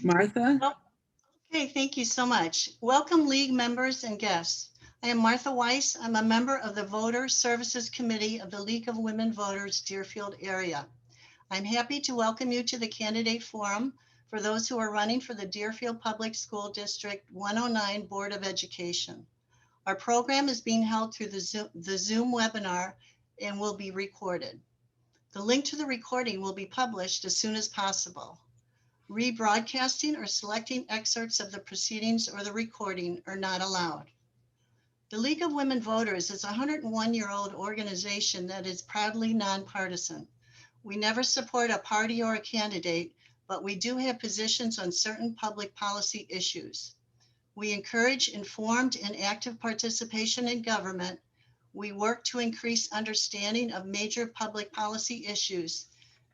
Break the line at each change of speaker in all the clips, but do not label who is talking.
Martha?
Well, okay, thank you so much. Welcome, League members and guests. I am Martha Weiss. I'm a member of the Voter Services Committee of the League of Women Voters, Deerfield Area. I'm happy to welcome you to the Candidate Forum for those who are running for the Deerfield Public School District 109 Board of Education. Our program is being held through the Zoom webinar and will be recorded. The link to the recording will be published as soon as possible. Rebroadcasting or selecting excerpts of the proceedings or the recording are not allowed. The League of Women Voters is a 101-year-old organization that is proudly nonpartisan. We never support a party or a candidate, but we do have positions on certain public policy issues. We encourage informed and active participation in government. We work to increase understanding of major public policy issues,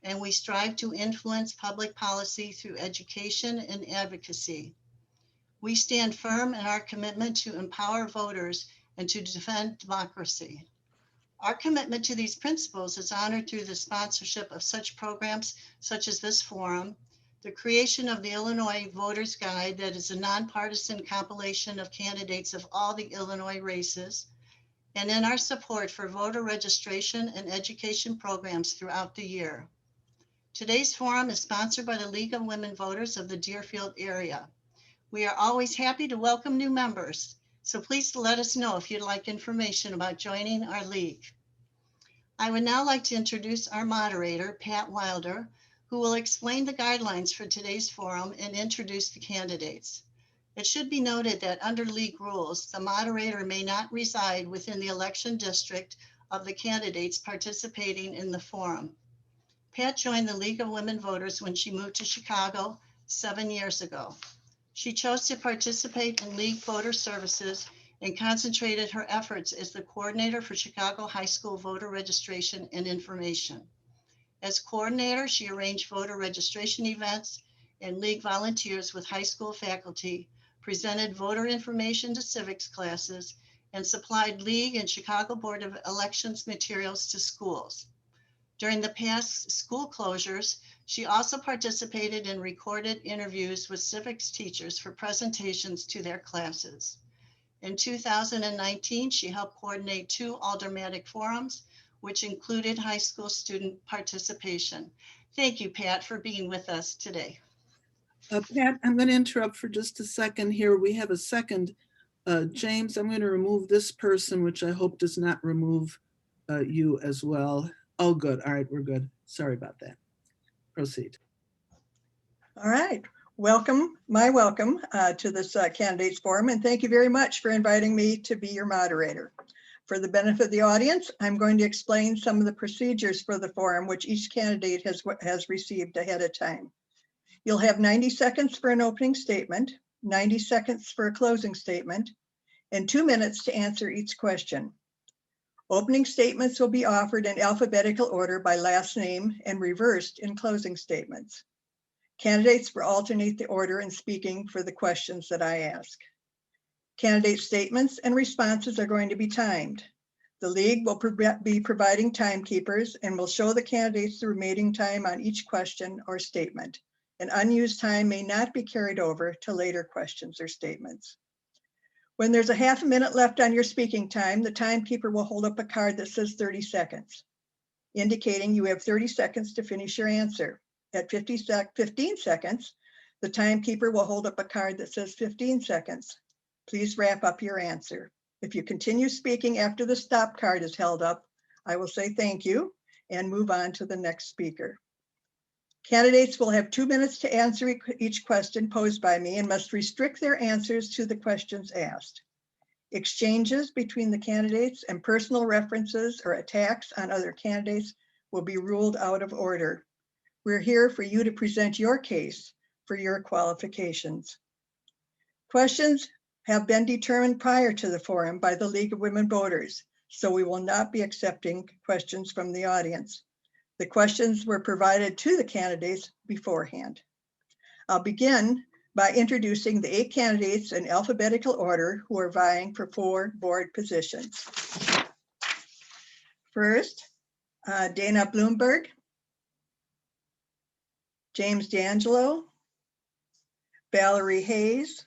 and we strive to influence public policy through education and advocacy. We stand firm in our commitment to empower voters and to defend democracy. Our commitment to these principles is honored through the sponsorship of such programs such as this forum, the creation of the Illinois Voters Guide that is a nonpartisan compilation of candidates of all the Illinois races, and in our support for voter registration and education programs throughout the year. Today's forum is sponsored by the League of Women Voters of the Deerfield area. We are always happy to welcome new members, so please let us know if you'd like information about joining our league. I would now like to introduce our moderator, Pat Wilder, who will explain the guidelines for today's forum and introduce the candidates. It should be noted that under league rules, the moderator may not reside within the election district of the candidates participating in the forum. Pat joined the League of Women Voters when she moved to Chicago 7 years ago. She chose to participate in League Voter Services and concentrated her efforts as the coordinator for Chicago High School voter registration and information. As coordinator, she arranged voter registration events and League volunteers with high school faculty, presented voter information to civics classes, and supplied League and Chicago Board of Elections materials to schools. During the past school closures, she also participated in recorded interviews with civics teachers for presentations to their classes. In 2019, she helped coordinate 2 aldermanic forums, which included high school student participation. Thank you, Pat, for being with us today.
Pat, I'm going to interrupt for just a second here. We have a second. James, I'm going to remove this person, which I hope does not remove you as well. Oh, good. All right, we're good. Sorry about that. Proceed.
All right. Welcome to this candidates forum, and thank you very much for inviting me to be your moderator. For the benefit of the audience, I'm going to explain some of the procedures for the forum, which each candidate has received ahead of time. You'll have 90 seconds for an opening statement, 90 seconds for a closing statement, and 2 minutes to answer each question. Opening statements will be offered in alphabetical order by last name and reversed in closing statements. Candidates will alternate the order in speaking for the questions that I ask. Candidate statements and responses are going to be timed. The League will be providing timekeepers and will show the candidates the remaining time on each question or statement. And unused time may not be carried over to later questions or statements. When there's a half a minute left on your speaking time, the timekeeper will hold up a card that says 30 seconds, indicating you have 30 seconds to finish your answer. At 15 seconds, the timekeeper will hold up a card that says 15 seconds. Please wrap up your answer. If you continue speaking after the stop card is held up, I will say thank you and move on to the next speaker. Candidates will have 2 minutes to answer each question posed by me and must restrict their answers to the questions asked. Exchanges between the candidates and personal references or attacks on other candidates will be ruled out of order. We're here for you to present your case for your qualifications. Questions have been determined prior to the forum by the League of Women Voters, so we will not be accepting questions from the audience. The questions were provided to the candidates beforehand. I'll begin by introducing the 8 candidates in alphabetical order who are vying for 4 board positions. First, Dana Blumberg, James D'Angelo, Valarie Hays,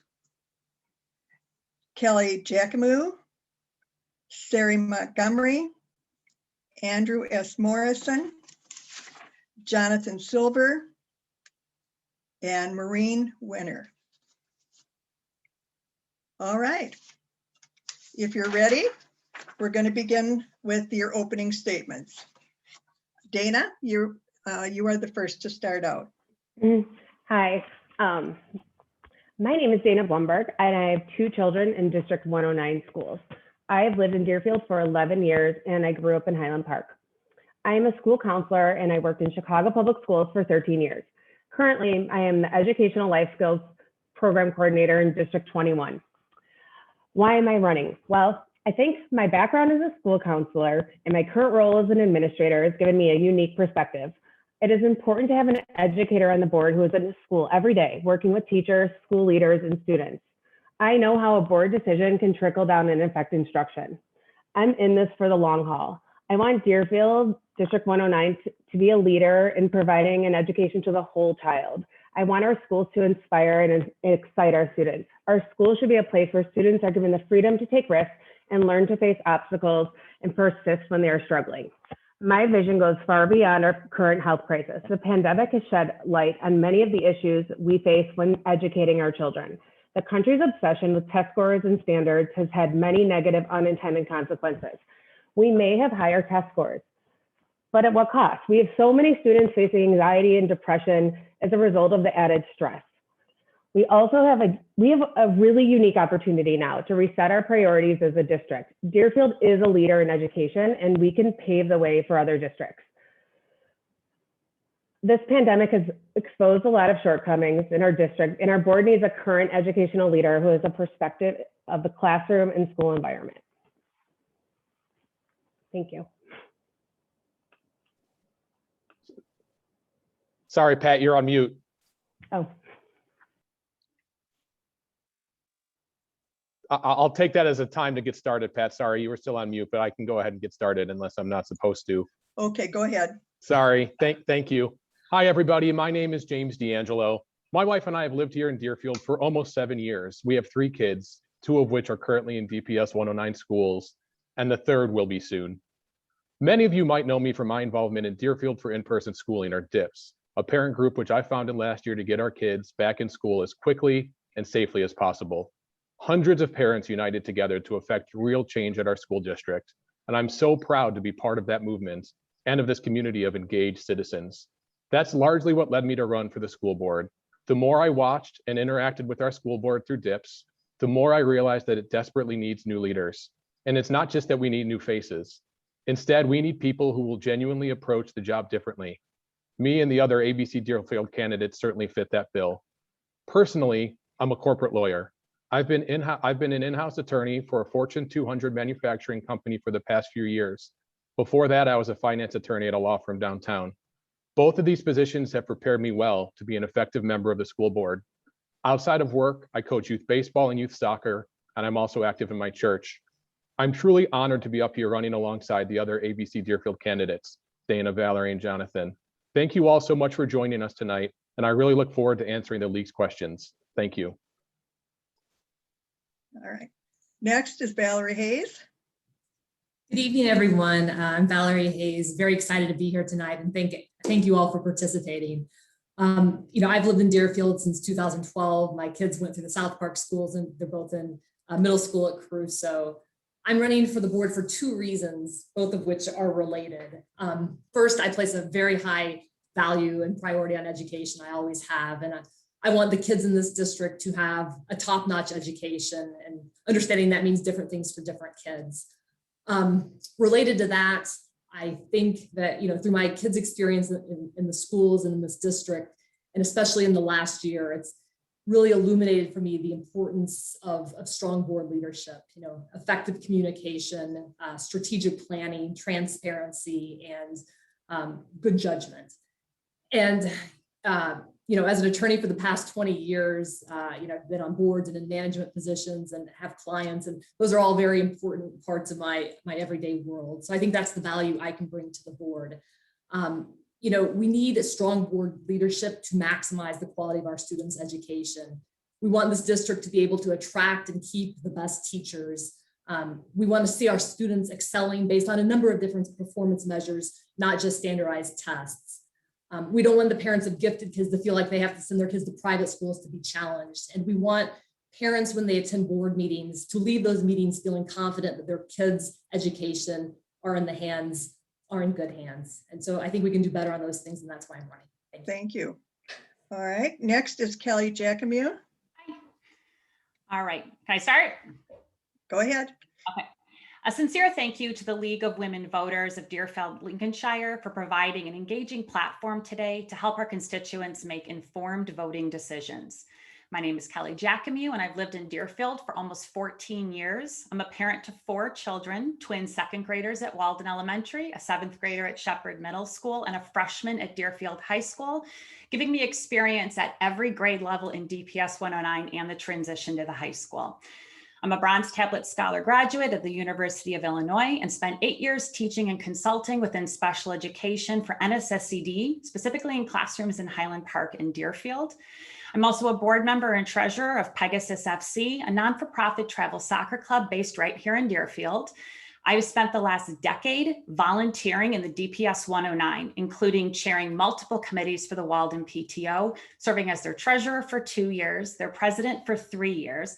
Kelly Jakymiw, Sari Montgomery, Andrew S. Morrison, Jonathan Silver, and Maureen Wener. All right. If you're ready, we're going to begin with your opening statements. Dana, you are the first to start out.
Hi, my name is Dana Blumberg, and I have 2 children in District 109 schools. I have lived in Deerfield for 11 years, and I grew up in Highland Park. I am a school counselor, and I worked in Chicago Public Schools for 13 years. Currently, I am the Educational Life Skills Program Coordinator in District 21. Why am I running? Well, I think my background as a school counselor and my current role as an administrator has given me a unique perspective. It is important to have an educator on the board who is in the school every day, working with teachers, school leaders, and students. I know how a board decision can trickle down and affect instruction. I'm in this for the long haul. I want Deerfield, District 109, to be a leader in providing an education to the whole child. I want our schools to inspire and excite our students. Our schools should be a place where students are given the freedom to take risks and learn to face obstacles and persist when they are struggling. My vision goes far beyond our current health crisis. The pandemic has shed light on many of the issues we face when educating our children. The country's obsession with test scores and standards has had many negative unintended consequences. We may have higher test scores, but at what cost? We have so many students facing anxiety and depression as a result of the added stress. We also have a really unique opportunity now to reset our priorities as a district. Deerfield is a leader in education, and we can pave the way for other districts. This pandemic has exposed a lot of shortcomings in our district, and our board needs a current educational leader who has a perspective of the classroom and school environment. Thank you.
Sorry, Pat, you're on mute.
Oh.
I'll take that as a time to get started, Pat. Sorry, you were still on mute, but I can go ahead and get started unless I'm not supposed to.
Okay, go ahead.
Sorry, thank you. Hi, everybody. My name is James D'Angelo. My wife and I have lived here in Deerfield for almost 7 years. We have 3 kids, 2 of which are currently in DPS 109 schools, and the 3rd will be soon. Many of you might know me from my involvement in Deerfield for In-Person Schooling, or DIPS, a parent group which I founded last year to get our kids back in school as quickly and safely as possible. Hundreds of parents united together to effect real change at our school district, and I'm so proud to be part of that movement and of this community of engaged citizens. That's largely what led me to run for the school board. The more I watched and interacted with our school board through DIPS, the more I realized that it desperately needs new leaders. And it's not just that we need new faces. Instead, we need people who will genuinely approach the job differently. Me and the other ABC Deerfield candidates certainly fit that bill. Personally, I'm a corporate lawyer. I've been an in-house attorney for a Fortune 200 manufacturing company for the past few years. Before that, I was a finance attorney at a law firm downtown. Both of these positions have prepared me well to be an effective member of the school board. Outside of work, I coach youth baseball and youth soccer, and I'm also active in my church. I'm truly honored to be up here running alongside the other ABC Deerfield candidates, Dana, Valerie, and Jonathan. Thank you all so much for joining us tonight, and I really look forward to answering the league's questions. Thank you.
All right. Next is Valarie Hays.
Good evening, everyone. I'm Valerie Hayes. Very excited to be here tonight, and thank you all for participating. I've lived in Deerfield since 2012. My kids went through the South Park schools, and they're both in middle school at Crusoe. I'm running for the board for 2 reasons, both of which are related. First, I place a very high value and priority on education. I always have, and I want the kids in this district to have a top-notch education, and understanding that means different things for different kids. Related to that, I think that, through my kids' experience in the schools and in this district, and especially in the last year, it's really illuminated for me the importance of strong board leadership, effective communication, strategic planning, transparency, and good judgment. And as an attorney for the past 20 years, I've been on boards and in management positions and have clients, and those are all very important parts of my everyday world. So I think that's the value I can bring to the board. We need a strong board leadership to maximize the quality of our students' education. We want this district to be able to attract and keep the best teachers. We want to see our students excelling based on a number of different performance measures, not just standardized tests. We don't want the parents of gifted kids to feel like they have to send their kids to private schools to be challenged. And we want parents, when they attend board meetings, to leave those meetings feeling confident that their kids' education are in good hands. And so I think we can do better on those things, and that's why I'm running.
Thank you. All right, next is Kelly Jackmiw.
All right, can I start?
Go ahead.
Okay. A sincere thank you to the League of Women Voters of Deerfield, Lincolnshire for providing an engaging platform today to help our constituents make informed voting decisions. My name is Kelly Jakymiw, and I've lived in Deerfield for almost 14 years. I'm a parent to 4 children, twin second graders at Walden Elementary, a 7th grader at Shepherd Middle School, and a freshman at Deerfield High School, giving me experience at every grade level in DPS 109 and the transition to the high school. I'm a Bronze Tablet Scholar graduate of the University of Illinois and spent 8 years teaching and consulting within special education for NSSCD, specifically in classrooms in Highland Park and Deerfield. I'm also a board member and treasurer of Pegasus FC, a non-for-profit travel soccer club based right here in Deerfield. I've spent the last decade volunteering in the DPS 109, including chairing multiple committees for the Walden PTO, serving as their treasurer for 2 years, their president for 3 years.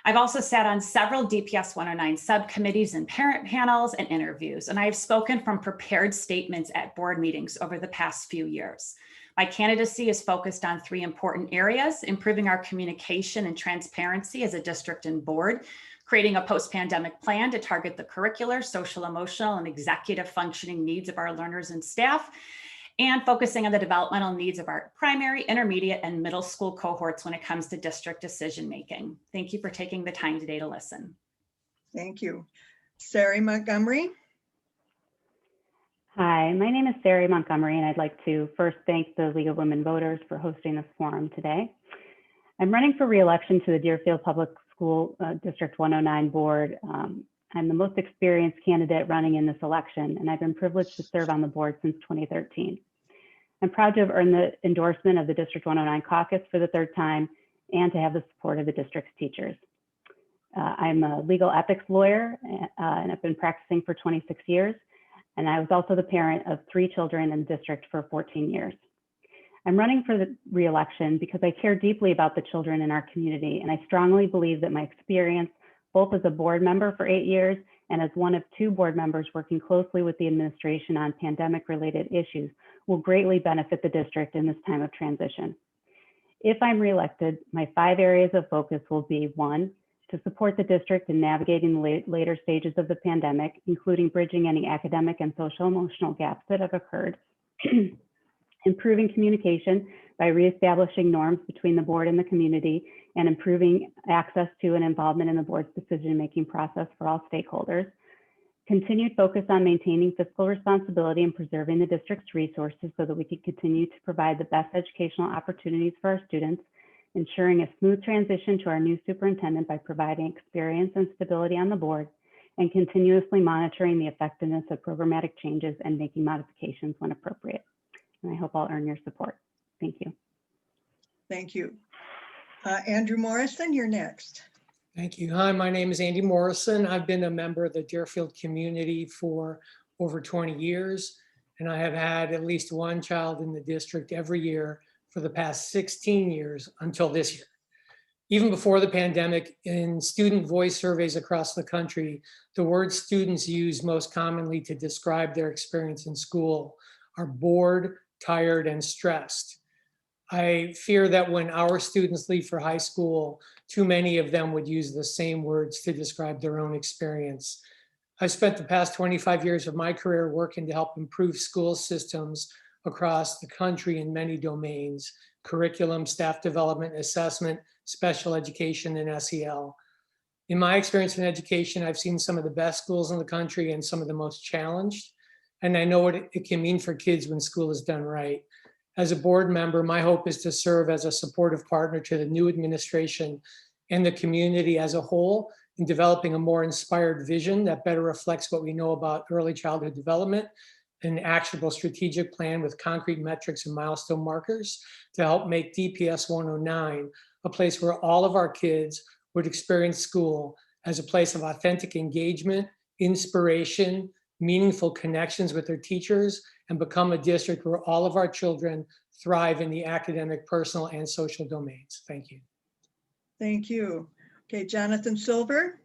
I've also sat on several DPS 109 subcommittees and parent panels and interviews, and I've spoken from prepared statements at board meetings over the past few years. My candidacy is focused on 3 important areas: improving our communication and transparency as a district and board, creating a post-pandemic plan to target the curricular, social, emotional, and executive functioning needs of our learners and staff, and focusing on the developmental needs of our primary, intermediate, and middle school cohorts when it comes to district decision-making. Thank you for taking the time today to listen.
Thank you. Sari Montgomery.
Hi, my name is Sari Montgomery, and I'd like to first thank the League of Women Voters for hosting this forum today. I'm running for re-election to the Deerfield Public School District 109 board. I'm the most experienced candidate running in this election, and I've been privileged to serve on the board since 2013. I'm proud to have earned the endorsement of the District 109 caucus for the 3rd time and to have the support of the district's teachers. I'm a legal ethics lawyer, and I've been practicing for 26 years. And I was also the parent of 3 children in the district for 14 years. I'm running for the re-election because I care deeply about the children in our community, and I strongly believe that my experience, both as a board member for 8 years and as one of 2 board members working closely with the administration on pandemic-related issues, will greatly benefit the district in this time of transition. If I'm re-elected, my 5 areas of focus will be: 1, to support the district in navigating the later stages of the pandemic, including bridging any academic and social emotional gaps that have occurred, improving communication by reestablishing norms between the board and the community, and improving access to and involvement in the board's decision-making process for all stakeholders, continued focus on maintaining fiscal responsibility and preserving the district's resources so that we can continue to provide the best educational opportunities for our students, ensuring a smooth transition to our new superintendent by providing experience and stability on the board, and continuously monitoring the effectiveness of programmatic changes and making modifications when appropriate. And I hope I'll earn your support. Thank you.
Thank you. Andrew Morrison, you're next.
Thank you. Hi, my name is Andy Morrison. I've been a member of the Deerfield community for over 20 years, and I have had at least 1 child in the district every year for the past 16 years until this year. Even before the pandemic, in student voice surveys across the country, the words students use most commonly to describe their experience in school are bored, tired, and stressed. I fear that when our students leave for high school, too many of them would use the same words to describe their own experience. I've spent the past 25 years of my career working to help improve school systems across the country in many domains: curriculum, staff development, assessment, special education, and SEL. In my experience in education, I've seen some of the best schools in the country and some of the most challenged, and I know what it can mean for kids when school is done right. As a board member, my hope is to serve as a supportive partner to the new administration and the community as a whole in developing a more inspired vision that better reflects what we know about early childhood development, an actionable strategic plan with concrete metrics and milestone markers to help make DPS 109 a place where all of our kids would experience school as a place of authentic engagement, inspiration, meaningful connections with their teachers, and become a district where all of our children thrive in the academic, personal, and social domains. Thank you.
Thank you. Okay, Jonathan Silver.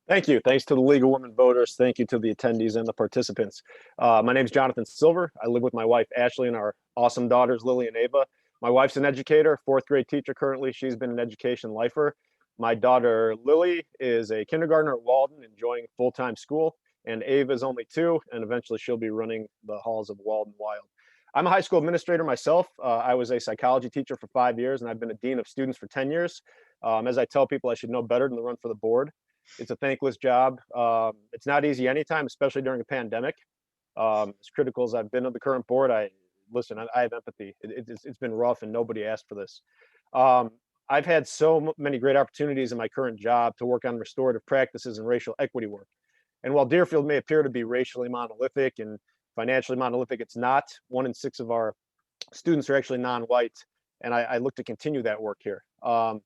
Thank you. Thanks to the League of Women Voters. Thank you to the attendees and the participants. My name is Jonathan Silver. I live with my wife, Ashley, and our awesome daughters, Lily and Ava. My wife's an educator, fourth grade teacher currently. She's been an education lifer. My daughter, Lily, is a kindergartner at Walden, enjoying full-time school. And Ava is only 2, and eventually she'll be running the halls of Walden Wild. I'm a high school administrator myself. I was a psychology teacher for 5 years, and I've been a dean of students for 10 years. As I tell people, I should know better than to run for the board. It's a thankless job. It's not easy anytime, especially during a pandemic. As critical as I've been of the current board, I have empathy. It's been rough, and nobody asked for this. I've had so many great opportunities in my current job to work on restorative practices and racial equity work. And while Deerfield may appear to be racially monolithic and financially monolithic, it's not. 1 in 6 of our students are actually non-white, and I look to continue that work here. One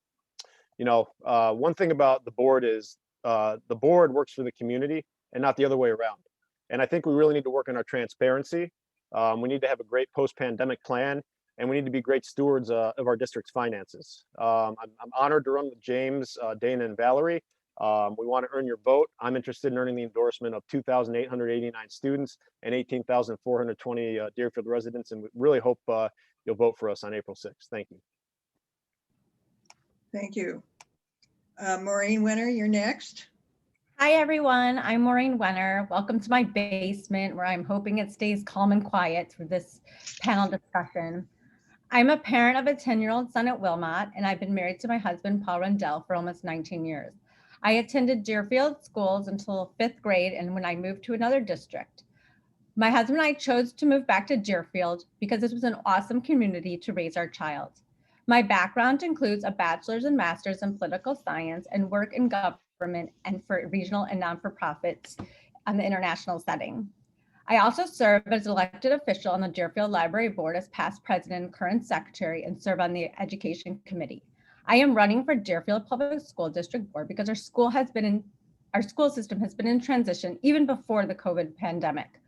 thing about the board is the board works for the community and not the other way around. And I think we really need to work on our transparency. We need to have a great post-pandemic plan, and we need to be great stewards of our district's finances. I'm honored to run with James, Dana, and Valerie. We want to earn your vote. I'm interested in earning the endorsement of 2,889 students and 18,420 Deerfield residents, and we really hope you'll vote for us on April 6th. Thank you.
Thank you. Maureen Wener, you're next.
Hi, everyone. I'm Maureen Wener. Welcome to my basement, where I'm hoping it stays calm and quiet through this panel discussion. I'm a parent of a 10-year-old son at Wilmot, and I've been married to my husband, Paul Rundell, for almost 19 years. I attended Deerfield schools until 5th grade, and when I moved to another district. My husband and I chose to move back to Deerfield because this was an awesome community to raise our child. My background includes a bachelor's and master's in political science and work in government and for regional and non-for-profits on the international setting. I also serve as an elected official on the Deerfield Library Board as past president and current secretary, and serve on the education committee. I am running for Deerfield Public School District Board because our school system has been in transition even before the COVID pandemic.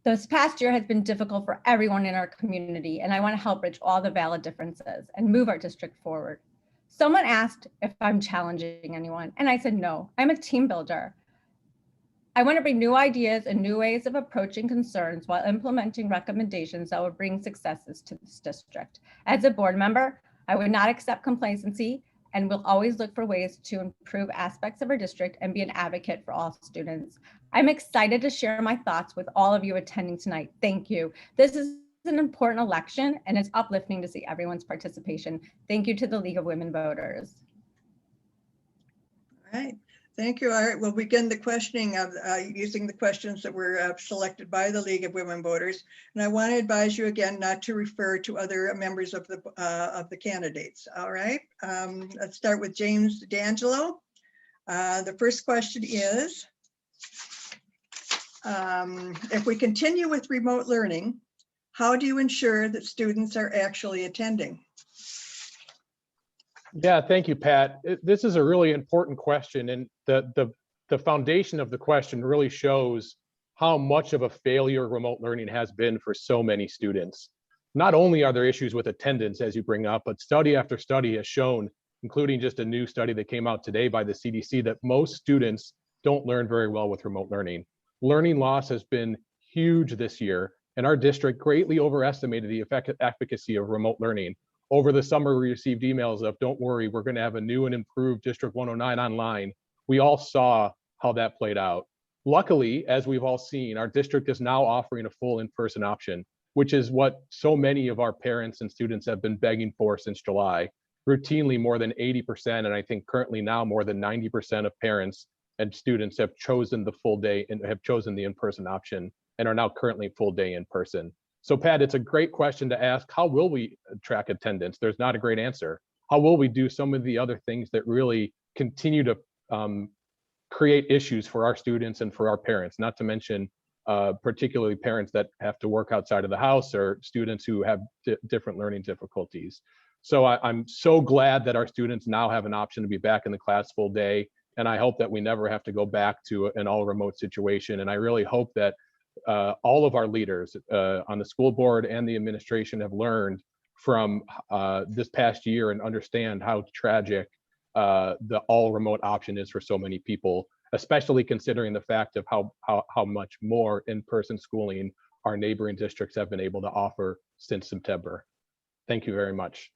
This past year has been difficult for everyone in our community, and I want to help bridge all the valid differences and move our district forward. Someone asked if I'm challenging anyone, and I said no, I'm a team builder. I want to bring new ideas and new ways of approaching concerns while implementing recommendations that will bring successes to this district. As a board member, I would not accept complacency and will always look for ways to improve aspects of our district and be an advocate for all students. I'm excited to share my thoughts with all of you attending tonight. Thank you. This is an important election, and it's uplifting to see everyone's participation. Thank you to the League of Women Voters.
All right. Thank you. All right, we'll begin the questioning of using the questions that were selected by the League of Women Voters. And I want to advise you again not to refer to other members of the candidates. All right, let's start with James D'Angelo. The first question is, if we continue with remote learning, how do you ensure that students are actually attending?
Yeah, thank you, Pat. This is a really important question, and the foundation of the question really shows how much of a failure remote learning has been for so many students. Not only are there issues with attendance, as you bring up, but study after study has shown, including just a new study that came out today by the CDC, that most students don't learn very well with remote learning. Learning loss has been huge this year, and our district greatly overestimated the efficacy of remote learning. Over the summer, we received emails of, don't worry, we're going to have a new and improved District 109 online. We all saw how that played out. Luckily, as we've all seen, our district is now offering a full in-person option, which is what so many of our parents and students have been begging for since July. Routinely, more than 80%, and I think currently now more than 90% of parents and students have chosen the full day and have chosen the in-person option and are now currently full day in person. So Pat, it's a great question to ask. How will we track attendance? There's not a great answer. How will we do some of the other things that really continue to create issues for our students and for our parents, not to mention particularly parents that have to work outside of the house or students who have different learning difficulties. So I'm so glad that our students now have an option to be back in the class full day. And I hope that we never have to go back to an all remote situation. And I really hope that all of our leaders on the school board and the administration have learned from this past year and understand how tragic the all remote option is for so many people, especially considering the fact of how much more in-person schooling our neighboring districts have been able to offer since September. Thank you very much.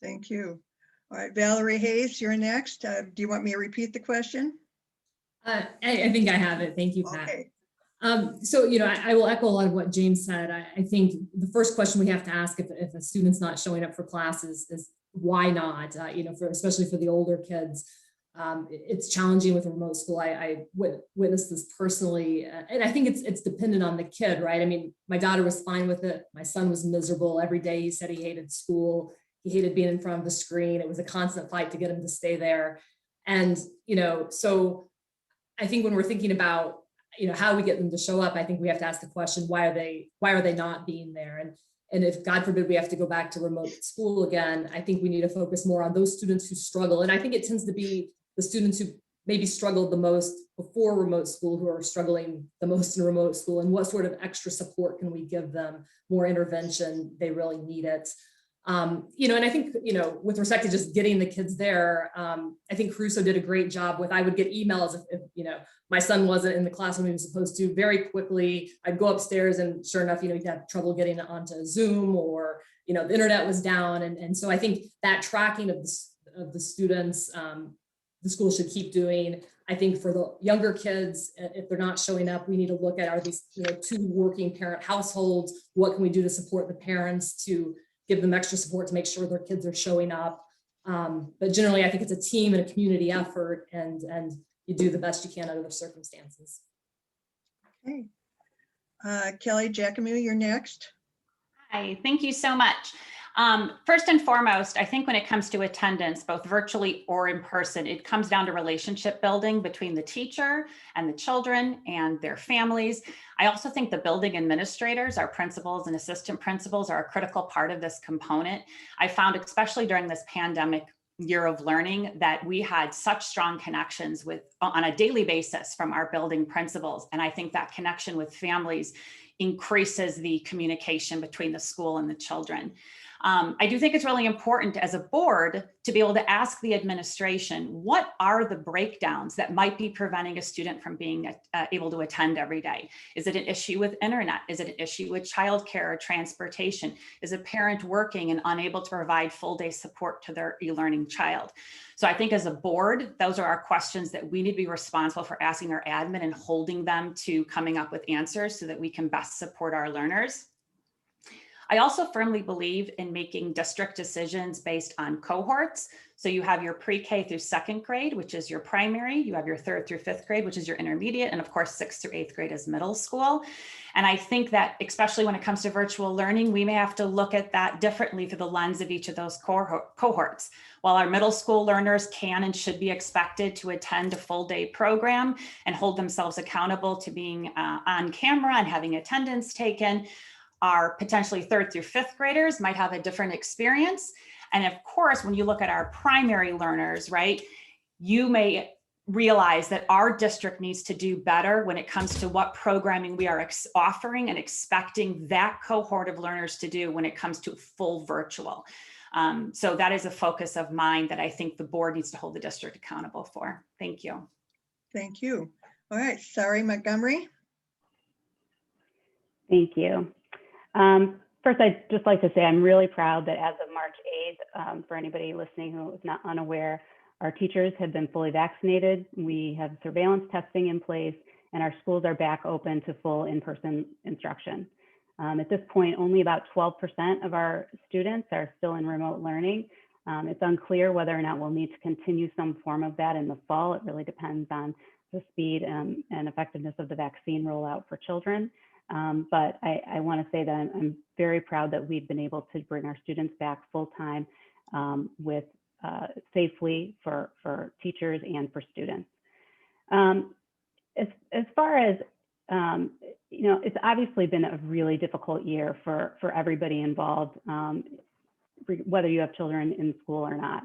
Thank you. All right, Valerie Hayes, you're next. Do you want me to repeat the question?
I think I have it. Thank you, Pat.
Okay.
So, I will echo a lot of what James said. I think the first question we have to ask if a student's not showing up for classes is why not? Especially for the older kids, it's challenging with a remote school. I witnessed this personally, and I think it's dependent on the kid, right? I mean, my daughter was fine with it. My son was miserable every day. He said he hated school. He hated being in front of the screen. It was a constant fight to get him to stay there. And, so I think when we're thinking about, how we get them to show up, I think we have to ask the question, why are they not being there? And if God forbid we have to go back to remote school again, I think we need to focus more on those students who struggle. And I think it tends to be the students who maybe struggled the most before remote school who are struggling the most in remote school, and what sort of extra support can we give them, more intervention, they really need it. And I think, with respect to just getting the kids there, I think Caruso did a great job with, I would get emails if my son wasn't in the class when he was supposed to. Very quickly, I'd go upstairs and sure enough, he'd have trouble getting onto Zoom, or, the internet was down. And so I think that tracking of the students, the school should keep doing. I think for the younger kids, if they're not showing up, we need to look at, are these, two working parent households? What can we do to support the parents to give them extra support to make sure their kids are showing up? But generally, I think it's a team and a community effort, and you do the best you can under the circumstances.
Okay. Kelly Jackmiw, you're next.
Hi, thank you so much. First and foremost, I think when it comes to attendance, both virtually or in person, it comes down to relationship building between the teacher and the children and their families. I also think the building administrators, our principals and assistant principals, are a critical part of this component. I found, especially during this pandemic year of learning, that we had such strong connections on a daily basis from our building principals. And I think that connection with families increases the communication between the school and the children. I do think it's really important as a board to be able to ask the administration, what are the breakdowns that might be preventing a student from being able to attend every day? Is it an issue with internet? Is it an issue with childcare or transportation? Is a parent working and unable to provide full day support to their e-learning child? So I think as a board, those are our questions that we need to be responsible for asking our admin and holding them to coming up with answers so that we can best support our learners. I also firmly believe in making district decisions based on cohorts. So you have your pre-K through second grade, which is your primary. You have your third through fifth grade, which is your intermediate. And of course, sixth through eighth grade is middle school. And I think that especially when it comes to virtual learning, we may have to look at that differently through the lens of each of those cohorts. While our middle school learners can and should be expected to attend a full day program and hold themselves accountable to being on camera and having attendance taken, our potentially third through fifth graders might have a different experience. And of course, when you look at our primary learners, right, you may realize that our district needs to do better when it comes to what programming we are offering and expecting that cohort of learners to do when it comes to full virtual. So that is a focus of mine that I think the board needs to hold the district accountable for. Thank you.
Thank you. All right, Sari Montgomery.
Thank you. First, I'd just like to say I'm really proud that as of March 8th, for anybody listening who is not unaware, our teachers have been fully vaccinated. We have surveillance testing in place, and our schools are back open to full in-person instruction. At this point, only about 12% of our students are still in remote learning. It's unclear whether or not we'll need to continue some form of that in the fall. It really depends on the speed and effectiveness of the vaccine rollout for children. But I want to say that I'm very proud that we've been able to bring our students back full time with safely for teachers and for students. As far as, it's obviously been a really difficult year for everybody involved. whether you have children in school or not.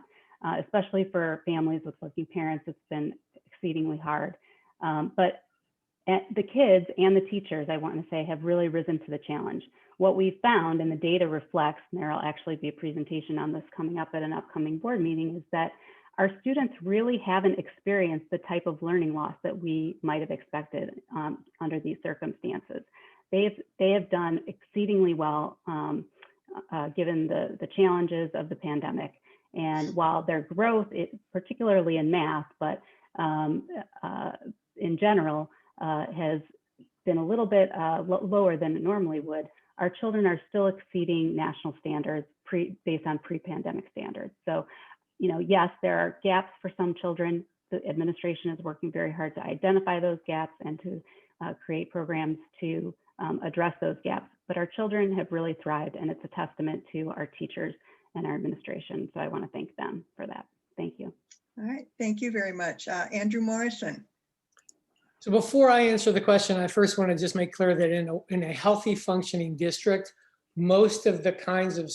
Especially for families with working parents, it's been exceedingly hard. But the kids and the teachers, I want to say, have really risen to the challenge. What we found, and the data reflects, and there will actually be a presentation on this coming up at an upcoming board meeting, is that our students really haven't experienced the type of learning loss that we might have expected under these circumstances. They have done exceedingly well given the challenges of the pandemic. And while their growth, particularly in math, but in general, has been a little bit lower than it normally would, our children are still exceeding national standards based on pre-pandemic standards. So, yes, there are gaps for some children. The administration is working very hard to identify those gaps and to create programs to address those gaps. But our children have really thrived, and it's a testament to our teachers and our administration. So I want to thank them for that. Thank you.
All right, thank you very much. Andrew Morrison.
So before I answer the question, I first want to just make clear that in a healthy functioning district, most of the kinds of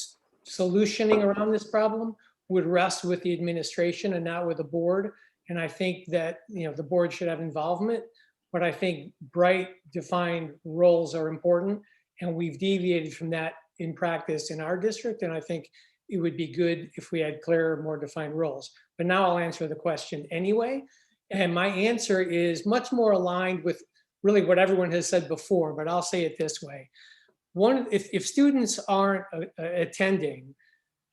solutioning around this problem would rest with the administration and not with the board. And I think that the board should have involvement, but I think bright defined roles are important. And we've deviated from that in practice in our district. And I think it would be good if we had clearer, more defined roles. But now I'll answer the question anyway. And my answer is much more aligned with really what everyone has said before, but I'll say it this way. If students aren't attending,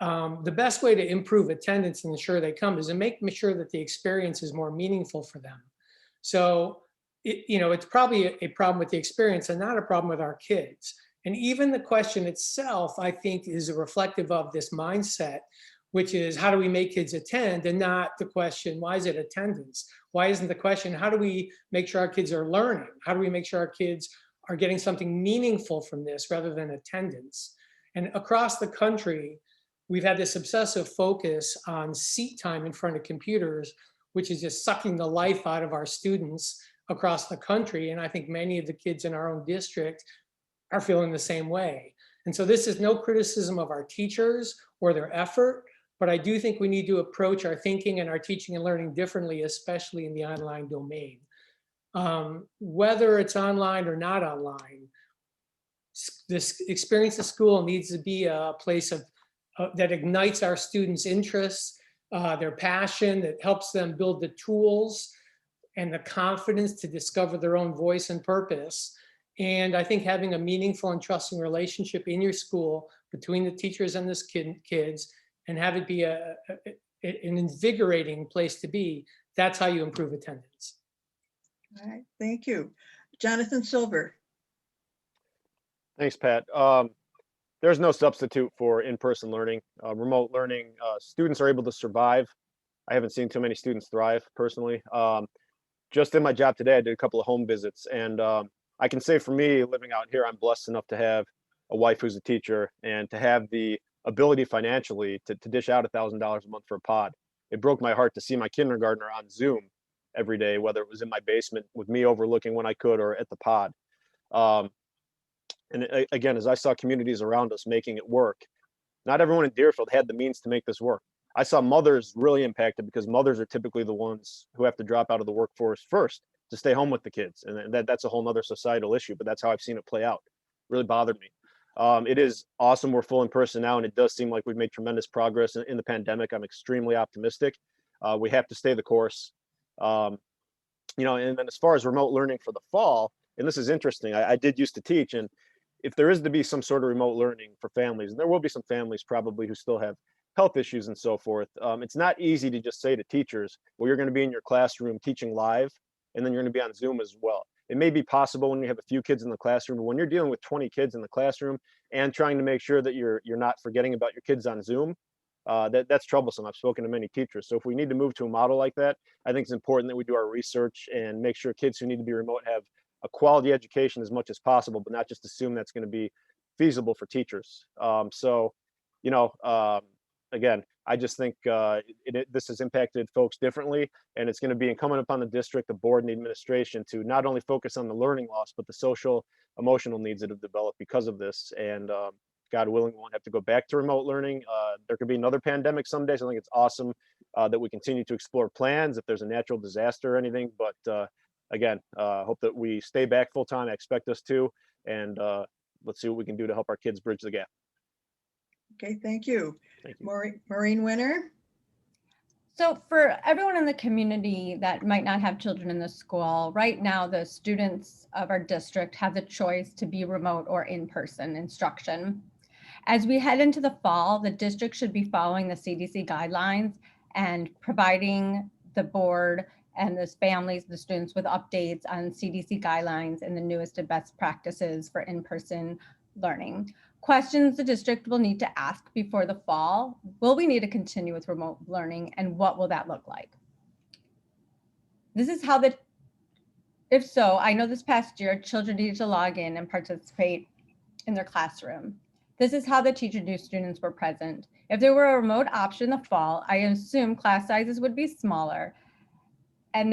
the best way to improve attendance and ensure they come is to make sure that the experience is more meaningful for them. So, it's probably a problem with the experience and not a problem with our kids. And even the question itself, I think, is reflective of this mindset, which is how do we make kids attend, and not the question, why is it attendance? Why isn't the question, how do we make sure our kids are learning? How do we make sure our kids are getting something meaningful from this rather than attendance? And across the country, we've had this obsessive focus on seat time in front of computers, which is just sucking the life out of our students across the country. And I think many of the kids in our own district are feeling the same way. And so this is no criticism of our teachers or their effort, but I do think we need to approach our thinking and our teaching and learning differently, especially in the online domain. Whether it's online or not online, this experience at school needs to be a place that ignites our students' interests, their passion, that helps them build the tools and the confidence to discover their own voice and purpose. And I think having a meaningful and trusting relationship in your school between the teachers and the kids, and have it be an invigorating place to be, that's how you improve attendance.
All right, thank you. Jonathan Silver.
Thanks, Pat. There's no substitute for in-person learning. Remote learning, students are able to survive. I haven't seen too many students thrive personally. Just in my job today, I did a couple of home visits, and I can say for me, living out here, I'm blessed enough to have a wife who's a teacher and to have the ability financially to dish out $1,000 a month for a pod. It broke my heart to see my kindergartner on Zoom every day, whether it was in my basement with me overlooking when I could or at the pod. And again, as I saw communities around us making it work, not everyone in Deerfield had the means to make this work. I saw mothers really impacted because mothers are typically the ones who have to drop out of the workforce first to stay home with the kids. And that's a whole nother societal issue, but that's how I've seen it play out. It really bothered me. It is awesome. We're full in person now, and it does seem like we've made tremendous progress in the pandemic. I'm extremely optimistic. We have to stay the course. And then as far as remote learning for the fall, and this is interesting, I did used to teach, and if there is to be some sort of remote learning for families, and there will be some families probably who still have health issues and so forth, it's not easy to just say to teachers, well, you're going to be in your classroom teaching live, and then you're going to be on Zoom as well. It may be possible when you have a few kids in the classroom, but when you're dealing with 20 kids in the classroom and trying to make sure that you're not forgetting about your kids on Zoom, that's troublesome. I've spoken to many teachers. So if we need to move to a model like that, I think it's important that we do our research and make sure kids who need to be remote have a quality education as much as possible, but not just assume that's going to be feasible for teachers. Again, I just think this has impacted folks differently, and it's going to be incumbent upon the district, the board, and the administration to not only focus on the learning loss, but the social, emotional needs that have developed because of this. And God willing, we won't have to go back to remote learning. There could be another pandemic someday, so I think it's awesome that we continue to explore plans if there's a natural disaster or anything. But again, hope that we stay back full time. I expect us to, and let's see what we can do to help our kids bridge the gap.
Okay, thank you.
Thank you.
Maureen Wener.
So for everyone in the community that might not have children in the school, right now the students of our district have the choice to be remote or in-person instruction. As we head into the fall, the district should be following the CDC guidelines and providing the board and the families, the students with updates on CDC guidelines and the newest and best practices for in-person learning. Questions the district will need to ask before the fall: will we need to continue with remote learning, and what will that look like? This is how if so, I know this past year, children needed to log in and participate in their classroom. This is how the teacher knew students were present. If there were a remote option in the fall, I assume class sizes would be smaller and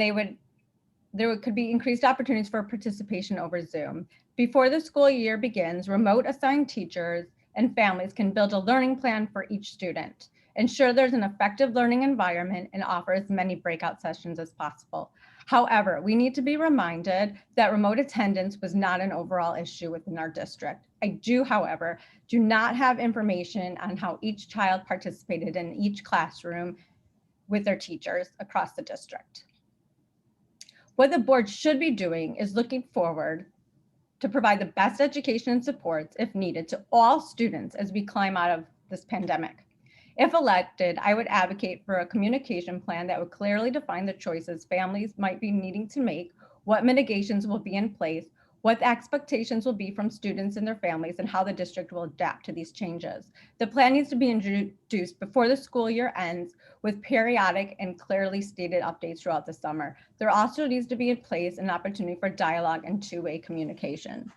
could be increased opportunities for participation over Zoom. Before the school year begins, remote assigned teachers and families can build a learning plan for each student, ensure there's an effective learning environment, and offer as many breakout sessions as possible. However, we need to be reminded that remote attendance was not an overall issue within our district. I do, however, do not have information on how each child participated in each classroom with their teachers across the district. What the board should be doing is looking forward to provide the best education and supports, if needed, to all students as we climb out of this pandemic. If elected, I would advocate for a communication plan that would clearly define the choices families might be needing to make, what mitigations will be in place, what the expectations will be from students and their families, and how the district will adapt to these changes. The plan needs to be introduced before the school year ends, with periodic and clearly stated updates throughout the summer. There also needs to be in place an opportunity for dialogue and two-way communication.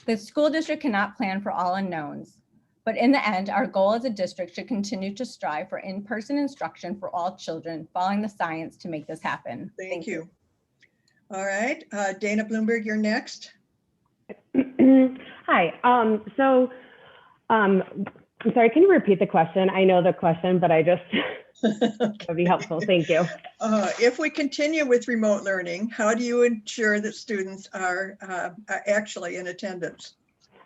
The school district cannot plan for all unknowns, but in the end, our goal as a district should continue to strive for in-person instruction for all children, following the science to make this happen.
Thank you. All right, Dana Blumberg, you're next.
Hi. I'm sorry, can you repeat the question? I know the question, but I just, that'd be helpful. Thank you.
If we continue with remote learning, how do you ensure that students are actually in attendance?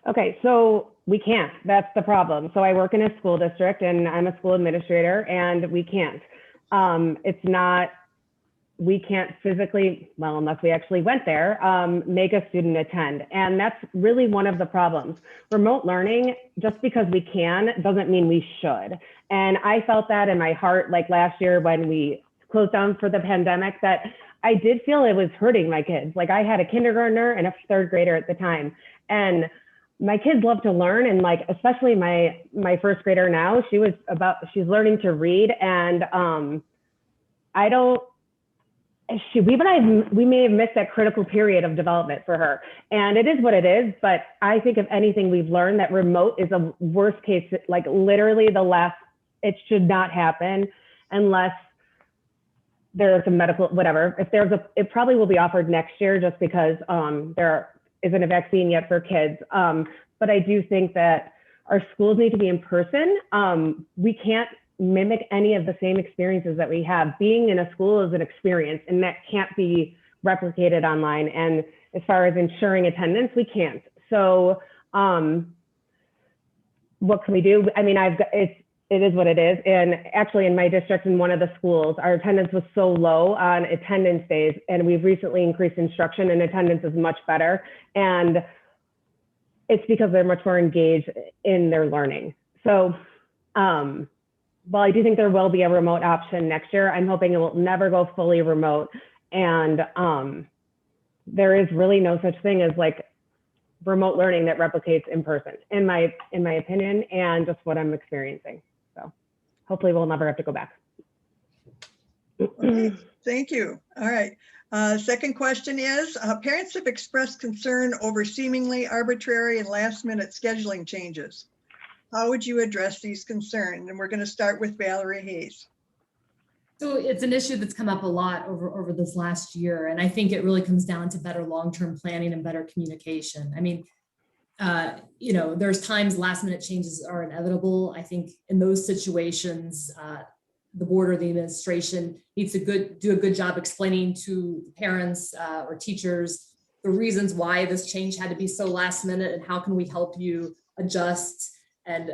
Okay, so we can't. That's the problem. So I work in a school district and I'm a school administrator, and we can't. We can't physically, well, unless we actually went there, make a student attend. And that's really one of the problems. Remote learning, just because we can, doesn't mean we should. And I felt that in my heart, like last year when we closed down for the pandemic, that I did feel it was hurting my kids. Like I had a kindergartner and a third grader at the time. And my kids love to learn. And like, especially my first grader now, she's learning to read. And we may have missed that critical period of development for her. And it is what it is, but I think if anything, we've learned that remote is a worst case, like literally it should not happen unless there's a medical, whatever. It probably will be offered next year just because there isn't a vaccine yet for kids. But I do think that our schools need to be in person. We can't mimic any of the same experiences that we have. Being in a school is an experience, and that can't be replicated online. And as far as ensuring attendance, we can't. So what can we do? I mean, it is what it is. And actually in my district, in one of the schools, our attendance was so low on attendance days, and we've recently increased instruction, and attendance is much better. And it's because they're much more engaged in their learning. So, well, I do think there will be a remote option next year. I'm hoping it will never go fully remote. And there is really no such thing as like remote learning that replicates in person, in my opinion, and just what I'm experiencing. So hopefully we'll never have to go back.
Okay, thank you. All right. Second question is, parents have expressed concern over seemingly arbitrary and last-minute scheduling changes. How would you address these concerns? And we're going to start with Valerie Hayes.
So it's an issue that's come up a lot over this last year. And I think it really comes down to better long-term planning and better communication. I mean, there's times last minute changes are inevitable. I think in those situations, the board or the administration needs to do a good job explaining to parents or teachers the reasons why this change had to be so last minute and how can we help you adjust and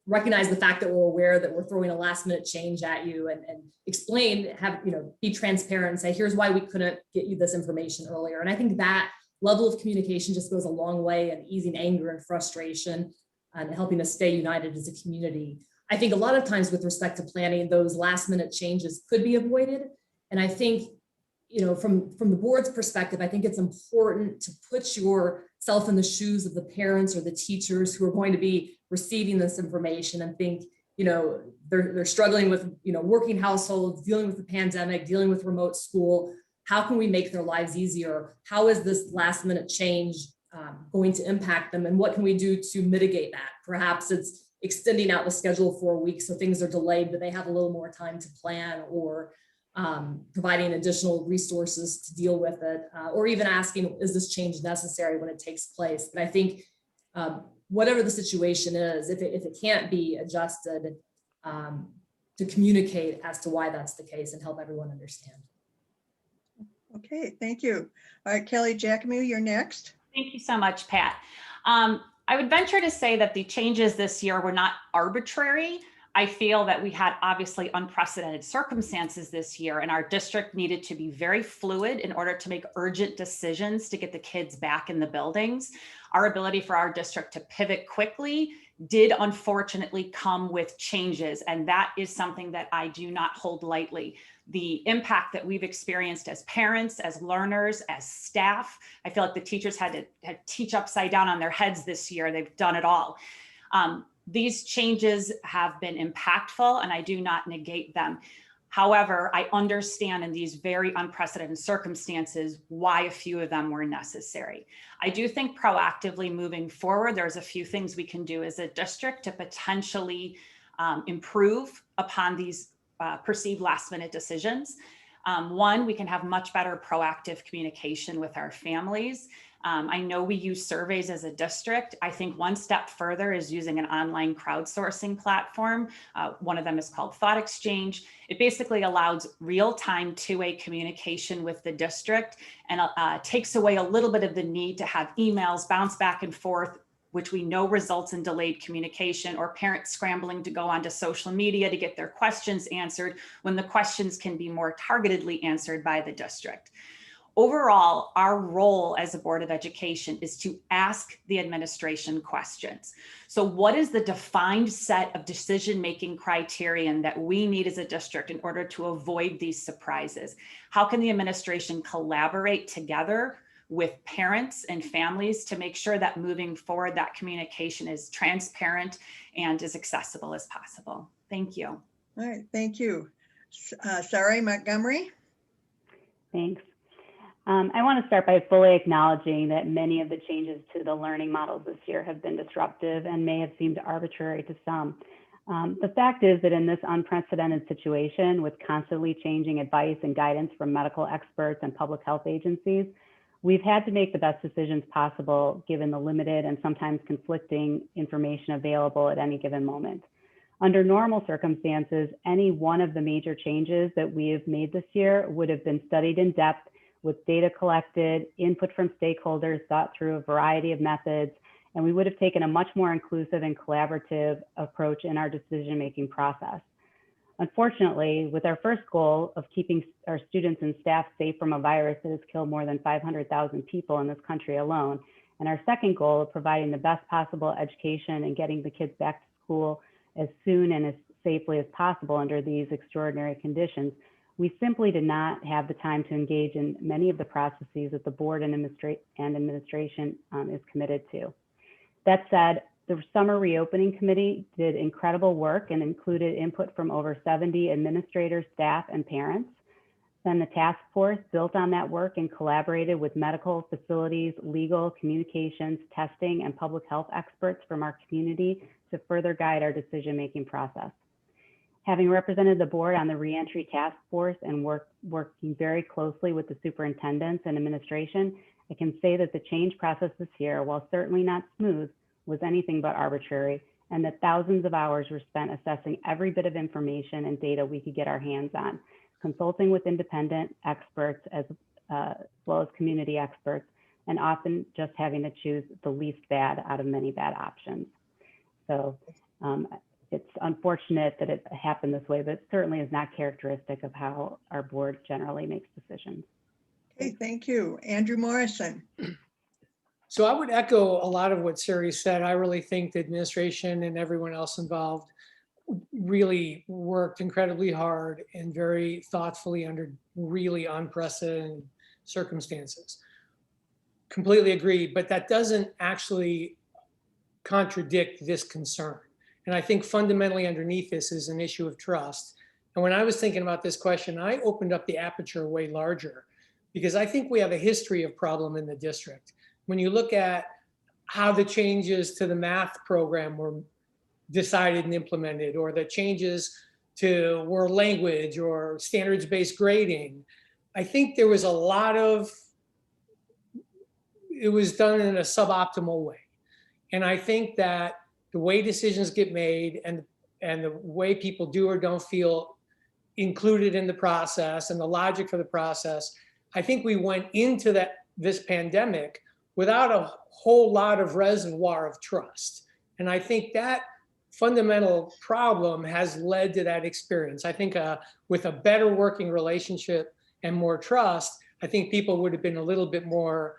recognize the fact that we're aware that we're throwing a last minute change at you and explain, be transparent and say, here's why we couldn't get you this information earlier. And I think that level of communication just goes a long way in easing anger and frustration and helping us stay united as a community. I think a lot of times with respect to planning, those last minute changes could be avoided. And I think, from the board's perspective, I think it's important to put yourself in the shoes of the parents or the teachers who are going to be receiving this information and think, they're struggling with, working households, dealing with the pandemic, dealing with remote school. How can we make their lives easier? How is this last minute change going to impact them? And what can we do to mitigate that? Perhaps it's extending out the schedule for a week so things are delayed, but they have a little more time to plan, or providing additional resources to deal with it, or even asking, is this change necessary when it takes place? But I think whatever the situation is, if it can't be adjusted, to communicate as to why that's the case and help everyone understand.
Okay, thank you. All right, Kelly Jackmiw, you're next.
Thank you so much, Pat. I would venture to say that the changes this year were not arbitrary. I feel that we had obviously unprecedented circumstances this year, and our district needed to be very fluid in order to make urgent decisions to get the kids back in the buildings. Our ability for our district to pivot quickly did unfortunately come with changes, and that is something that I do not hold lightly. The impact that we've experienced as parents, as learners, as staff, I feel like the teachers had to teach upside down on their heads this year. They've done it all. These changes have been impactful, and I do not negate them. However, I understand in these very unprecedented circumstances why a few of them were necessary. I do think proactively moving forward, there's a few things we can do as a district to potentially improve upon these perceived last minute decisions. One, we can have much better proactive communication with our families. I know we use surveys as a district. I think one step further is using an online crowdsourcing platform. One of them is called Thought Exchange. It basically allows real-time two-way communication with the district and takes away a little bit of the need to have emails bounce back and forth, which we know results in delayed communication, or parents scrambling to go onto social media to get their questions answered when the questions can be more targetedly answered by the district. Overall, our role as a Board of Education is to ask the administration questions. So what is the defined set of decision-making criterion that we need as a district in order to avoid these surprises? How can the administration collaborate together with parents and families to make sure that moving forward, that communication is transparent and as accessible as possible? Thank you.
All right, thank you. Sari Montgomery.
Thanks. I want to start by fully acknowledging that many of the changes to the learning models this year have been disruptive and may have seemed arbitrary to some. The fact is that in this unprecedented situation, with constantly changing advice and guidance from medical experts and public health agencies, we've had to make the best decisions possible given the limited and sometimes conflicting information available at any given moment. Under normal circumstances, any one of the major changes that we have made this year would have been studied in depth with data collected, input from stakeholders thought through a variety of methods, and we would have taken a much more inclusive and collaborative approach in our decision-making process. Unfortunately, with our first goal of keeping our students and staff safe from a virus that has killed more than 500,000 people in this country alone, and our second goal of providing the best possible education and getting the kids back to school as soon and as safely as possible under these extraordinary conditions, we simply did not have the time to engage in many of the processes that the board and administration is committed to. That said, the Summer Reopening Committee did incredible work and included input from over 70 administrators, staff, and parents. Then the task force built on that work and collaborated with medical, facilities, legal, communications, testing, and public health experts from our community to further guide our decision-making process. Having represented the board on the reentry task force and working very closely with the superintendents and administration, I can say that the change process this year, while certainly not smooth, was anything but arbitrary, and that thousands of hours were spent assessing every bit of information and data we could get our hands on, consulting with independent experts as well as community experts, and often just having to choose the least bad out of many bad options. So it's unfortunate that it happened this way, but it certainly is not characteristic of how our board generally makes decisions.
Okay, thank you. Andrew Morrison.
So I would echo a lot of what Sari said. I really think the administration and everyone else involved really worked incredibly hard and very thoughtfully under really unprecedented circumstances. Completely agree, but that doesn't actually contradict this concern. And I think fundamentally underneath this is an issue of trust. And when I was thinking about this question, I opened up the aperture way larger because I think we have a history of problem in the district. When you look at how the changes to the math program were decided and implemented, or the changes to world language or standards-based grading, I think there was a lot of, it was done in a suboptimal way. And I think that the way decisions get made and the way people do or don't feel included in the process and the logic for the process, I think we went into this pandemic without a whole lot of reservoir of trust. And I think that fundamental problem has led to that experience. I think with a better working relationship and more trust, I think people would have been a little bit more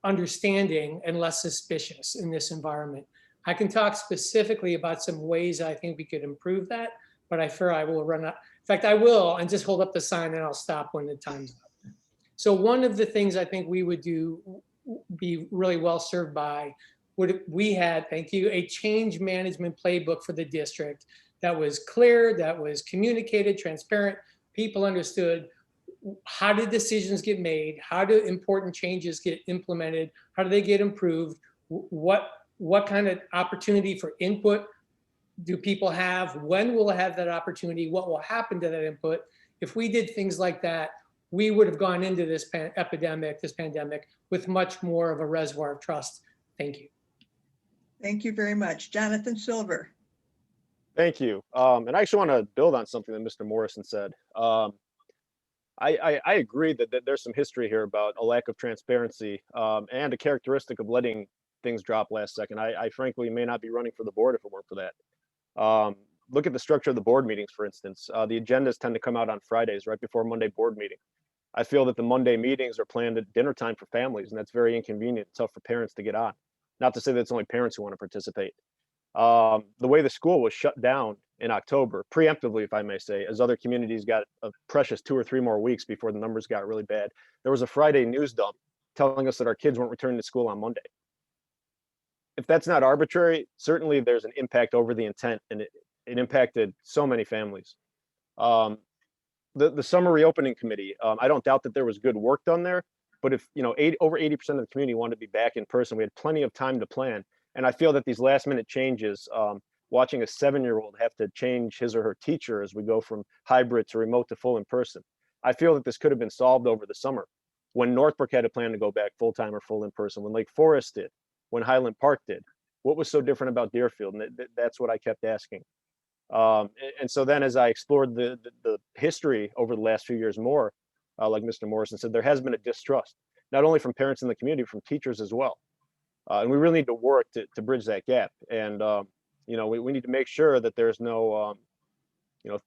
understanding and less suspicious in this environment. I can talk specifically about some ways I think we could improve that, but I fear I will run out. In fact, I will, and just hold up the sign and I'll stop when the time's up. So one of the things I think we would be really well served by, we had, thank you, a change management playbook for the district that was clear, that was communicated, transparent, people understood how do decisions get made, how do important changes get implemented, how do they get improved, what kind of opportunity for input do people have, when will have that opportunity, what will happen to that input. If we did things like that, we would have gone into this pandemic with much more of a reservoir of trust. Thank you.
Thank you very much. Jonathan Silver.
Thank you. And I actually want to build on something that Mr. Morrison said. I agree that there's some history here about a lack of transparency and a characteristic of letting things drop last second. I frankly may not be running for the board if it weren't for that. Look at the structure of the board meetings, for instance. The agendas tend to come out on Fridays, right before Monday board meeting. I feel that the Monday meetings are planned at dinner time for families, and that's very inconvenient, tough for parents to get on. Not to say that it's only parents who want to participate. The way the school was shut down in October, preemptively, if I may say, as other communities got a precious 2 or 3 more weeks before the numbers got really bad, there was a Friday news dump telling us that our kids weren't returning to school on Monday. If that's not arbitrary, certainly there's an impact over the intent, and it impacted so many families. The summer reopening committee, I don't doubt that there was good work done there, but if over 80% of the community wanted to be back in person, we had plenty of time to plan. And I feel that these last minute changes, watching a 7-year-old have to change his or her teacher as we go from hybrid to remote to full in person, I feel that this could have been solved over the summer when Northbrook had a plan to go back full-time or full in person, when Lake Forest did, when Highland Park did. What was so different about Deerfield? And that's what I kept asking. And so then as I explored the history over the last few years more, like Mr. Morrison said, there has been a distrust, not only from parents in the community, from teachers as well. And we really need to work to bridge that gap. And, we need to make sure that there's no,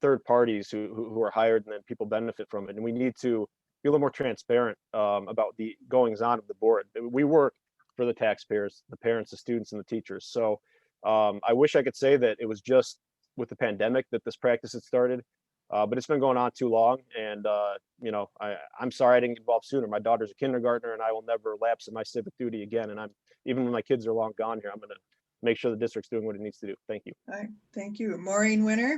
third parties who are hired and then people benefit from it. And we need to be a little more transparent about the goings on of the board. We work for the taxpayers, the parents, the students, and the teachers. So I wish I could say that it was just with the pandemic that this practice had started, but it's been going on too long. And, I'm sorry I didn't get involved sooner. My daughter's a kindergartner and I will never lapse in my civic duty again. And even when my kids are long gone here, I'm going to make sure the district's doing what it needs to do. Thank you.
All right, thank you. Maureen Wener.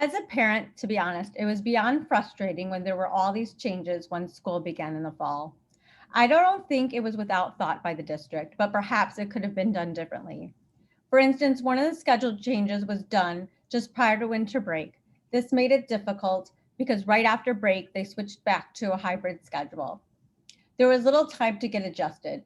As a parent, to be honest, it was beyond frustrating when there were all these changes when school began in the fall. I don't think it was without thought by the district, but perhaps it could have been done differently. For instance, one of the scheduled changes was done just prior to winter break. This made it difficult because right after break, they switched back to a hybrid schedule. There was little time to get adjusted.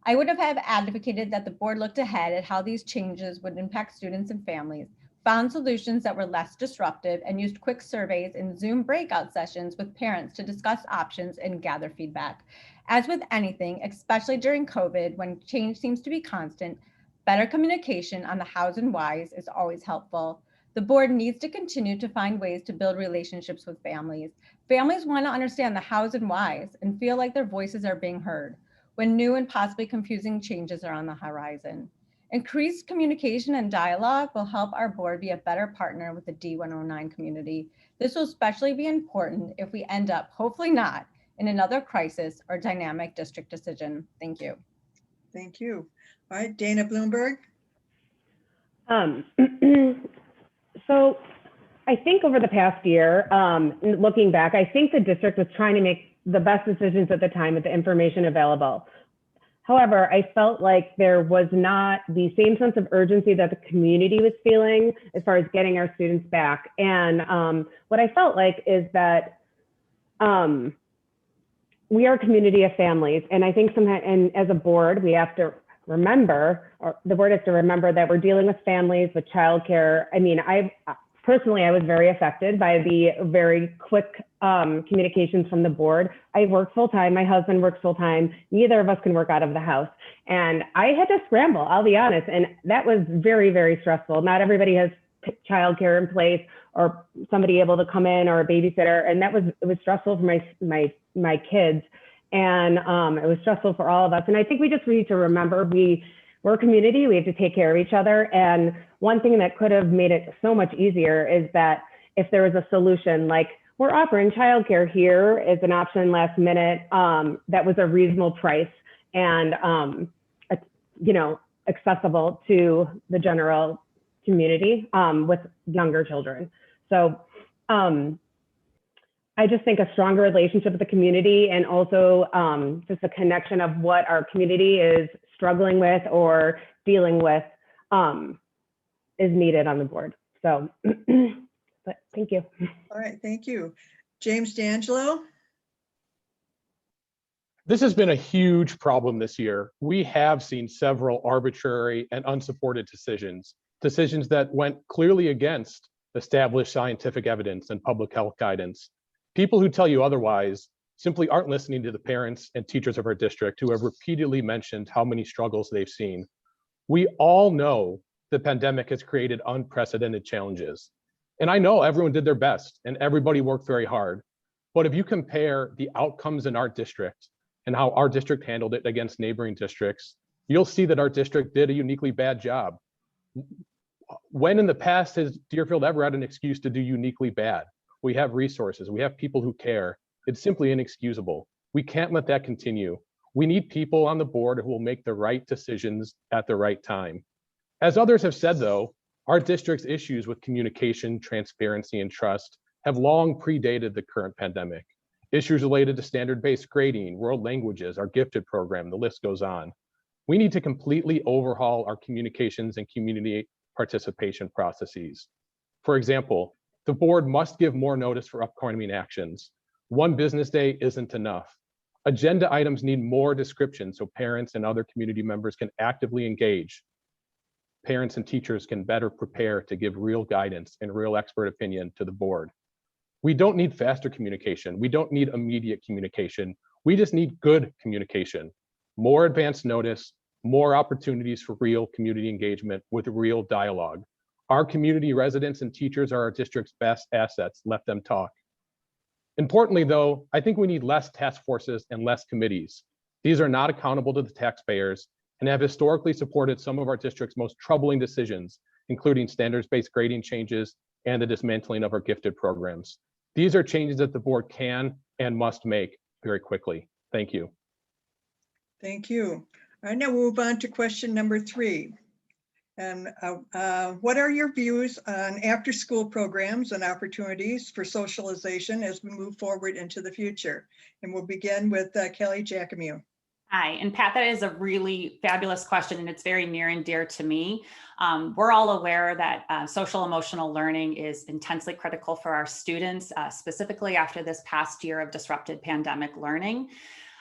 I would have advocated that the board looked ahead at how these changes would impact students and families, found solutions that were less disruptive, and used quick surveys and Zoom breakout sessions with parents to discuss options and gather feedback. As with anything, especially during COVID, when change seems to be constant, better communication on the hows and whys is always helpful. The board needs to continue to find ways to build relationships with families. Families want to understand the hows and whys and feel like their voices are being heard when new and possibly confusing changes are on the horizon. Increased communication and dialogue will help our board be a better partner with the D109 community. This will especially be important if we end up, hopefully not, in another crisis or dynamic district decision. Thank you.
Thank you. All right, Dana Blumberg.
So I think over the past year, looking back, I think the district was trying to make the best decisions at the time with the information available. However, I felt like there was not the same sense of urgency that the community was feeling as far as getting our students back. And what I felt like is that we are a community of families. And I think sometimes, and as a board, we have to remember, or the board has to remember, that we're dealing with families, with childcare. I mean, personally, I was very affected by the very quick communications from the board. I work full time, my husband works full time. Neither of us can work out of the house. And I had to scramble, I'll be honest. And that was very, very stressful. Not everybody has childcare in place or somebody able to come in or a babysitter. And it was stressful for my kids. And it was stressful for all of us. And I think we just need to remember we're a community, we have to take care of each other. And one thing that could have made it so much easier is that if there was a solution, like we're offering childcare here as an option last minute, that was a reasonable price and accessible to the general community with younger children. So I just think a stronger relationship with the community and also just a connection of what our community is struggling with or dealing with is needed on the board. So, but thank you.
All right, thank you. James D'Angelo.
This has been a huge problem this year. We have seen several arbitrary and unsupported decisions that went clearly against established scientific evidence and public health guidance. People who tell you otherwise simply aren't listening to the parents and teachers of our district who have repeatedly mentioned how many struggles they've seen. We all know the pandemic has created unprecedented challenges. And I know everyone did their best and everybody worked very hard. But if you compare the outcomes in our district and how our district handled it against neighboring districts, you'll see that our district did a uniquely bad job. When in the past has Deerfield ever had an excuse to do uniquely bad? We have resources, we have people who care. It's simply inexcusable. We can't let that continue. We need people on the board who will make the right decisions at the right time. As others have said though, our district's issues with communication, transparency, and trust have long predated the current pandemic. Issues related to standard-based grading, world languages, our gifted program, the list goes on. We need to completely overhaul our communications and community participation processes. For example, the board must give more notice for upcoming actions. One business day isn't enough. Agenda items need more description so parents and other community members can actively engage. Parents and teachers can better prepare to give real guidance and real expert opinion to the board. We don't need faster communication. We don't need immediate communication. We just need good communication. More advance notice, more opportunities for real community engagement with real dialogue. Our community residents and teachers are our district's best assets. Let them talk. Importantly, though, I think we need less task forces and less committees. These are not accountable to the taxpayers and have historically supported some of our district's most troubling decisions, including standards-based grading changes and the dismantling of our gifted programs. These are changes that the board can and must make very quickly. Thank you.
Thank you. All right, now we'll move on to question number 3. And what are your views on after-school programs and opportunities for socialization as we move forward into the future? And we'll begin with Kelly Jackmiw.
Hi, and Pat, that is a really fabulous question, and it's very near and dear to me. We're all aware that social emotional learning is intensely critical for our students, specifically after this past year of disrupted pandemic learning.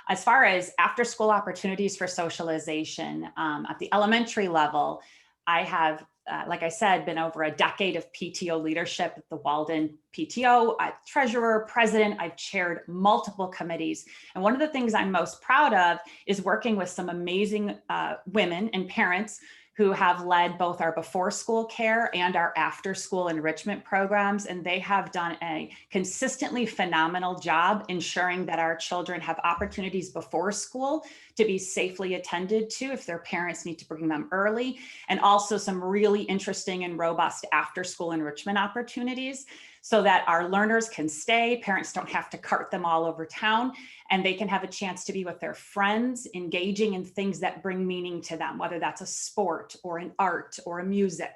As far as after-school opportunities for socialization, at the elementary level, I have, like I said, been over a decade of PTO leadership at the Walden PTO, treasurer, president. I've chaired multiple committees. And one of the things I'm most proud of is working with some amazing women and parents who have led both our before school care and our after school enrichment programs. And they have done a consistently phenomenal job ensuring that our children have opportunities before school to be safely attended to if their parents need to bring them early, and also some really interesting and robust after school enrichment opportunities so that our learners can stay, parents don't have to cart them all over town, and they can have a chance to be with their friends, engaging in things that bring meaning to them, whether that's a sport or an art or a music.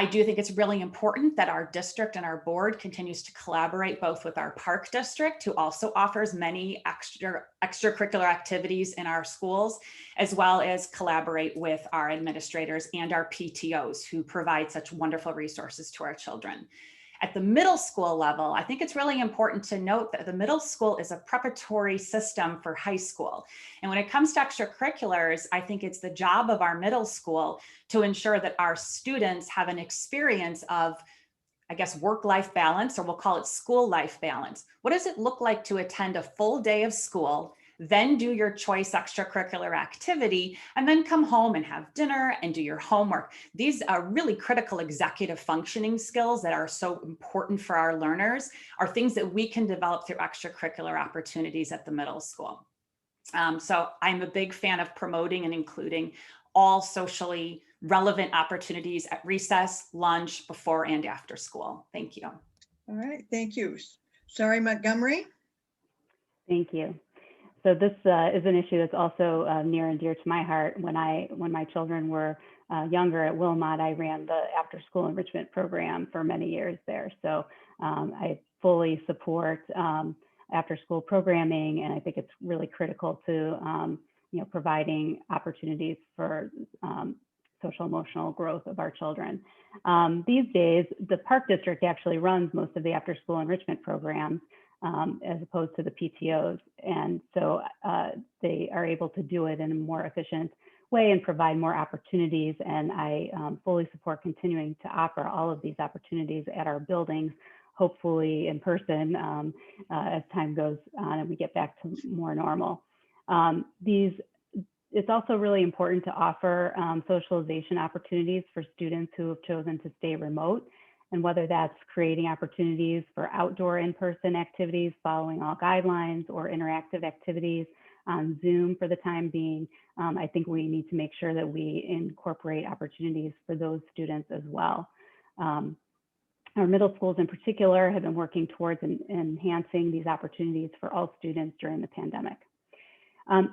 I do think it's really important that our district and our board continues to collaborate both with our park district, who also offers many extracurricular activities in our schools, as well as collaborate with our administrators and our PTOs who provide such wonderful resources to our children. At the middle school level, I think it's really important to note that the middle school is a preparatory system for high school. And when it comes to extracurriculars, I think it's the job of our middle school to ensure that our students have an experience of, I guess, work-life balance, or we'll call it school-life balance. What does it look like to attend a full day of school, then do your choice extracurricular activity, and then come home and have dinner and do your homework? These are really critical executive functioning skills that are so important for our learners, are things that we can develop through extracurricular opportunities at the middle school. So I'm a big fan of promoting and including all socially relevant opportunities at recess, lunch, before and after school. Thank you.
All right, thank you. Sari Montgomery.
Thank you. So this is an issue that's also near and dear to my heart. When my children were younger at Wilmot, I ran the after-school enrichment program for many years there. So I fully support after-school programming, and I think it's really critical to providing opportunities for social emotional growth of our children. These days, the Park District actually runs most of the after-school enrichment programs, as opposed to the PTOs. And so they are able to do it in a more efficient way and provide more opportunities. And I fully support continuing to offer all of these opportunities at our buildings, hopefully in person as time goes on and we get back to more normal. It's also really important to offer socialization opportunities for students who have chosen to stay remote. And whether that's creating opportunities for outdoor in-person activities, following all guidelines, or interactive activities on Zoom for the time being, I think we need to make sure that we incorporate opportunities for those students as well. Our middle schools in particular have been working towards enhancing these opportunities for all students during the pandemic.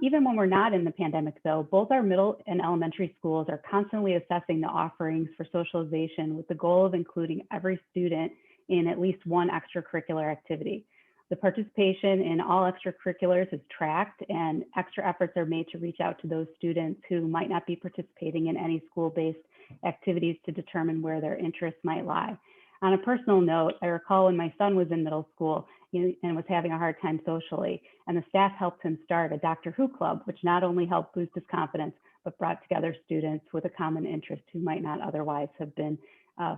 Even when we're not in the pandemic, though, both our middle and elementary schools are constantly assessing the offerings for socialization with the goal of including every student in at least one extracurricular activity. The participation in all extracurriculars is tracked, and extra efforts are made to reach out to those students who might not be participating in any school-based activities to determine where their interests might lie. On a personal note, I recall when my son was in middle school and was having a hard time socially, and the staff helped him start a Doctor Who club, which not only helped boost his confidence, but brought together students with a common interest who might not otherwise have been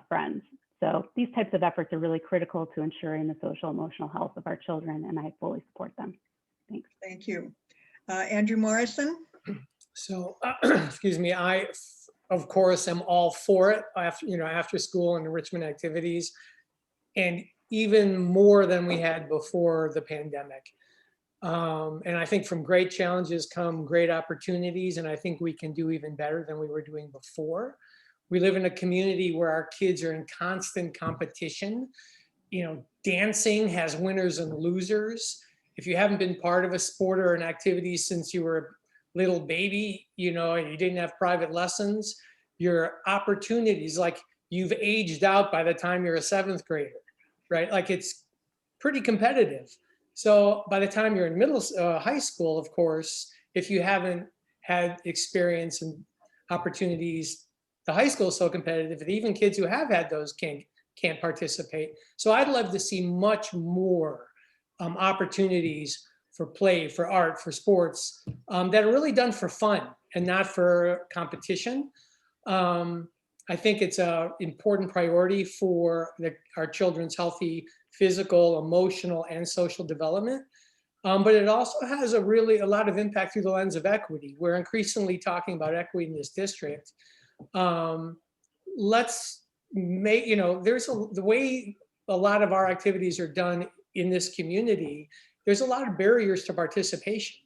friends. So these types of efforts are really critical to ensuring the social emotional health of our children, and I fully support them. Thanks.
Thank you. Andrew Morrison.
So, excuse me, I, of course, am all for it, after school and enrichment activities, and even more than we had before the pandemic. And I think from great challenges come great opportunities, and I think we can do even better than we were doing before. We live in a community where our kids are in constant competition. Dancing has winners and losers. If you haven't been part of a sport or an activity since you were a little baby, and you didn't have private lessons, your opportunities, like you've aged out by the time you're a 7th grader, right? Like it's pretty competitive. So by the time you're in high school, of course, if you haven't had experience and opportunities, the high school is so competitive that even kids who have had those can't participate. So I'd love to see much more opportunities play, for art, for sports, that are really done for fun and not for competition. I think it's an important priority for our children's healthy physical, emotional, and social development. But it also has a lot of impact through the lens of equity. We're increasingly talking about equity in this district. Let's make, the way a lot of our activities are done in this community, there's a lot of barriers to participation.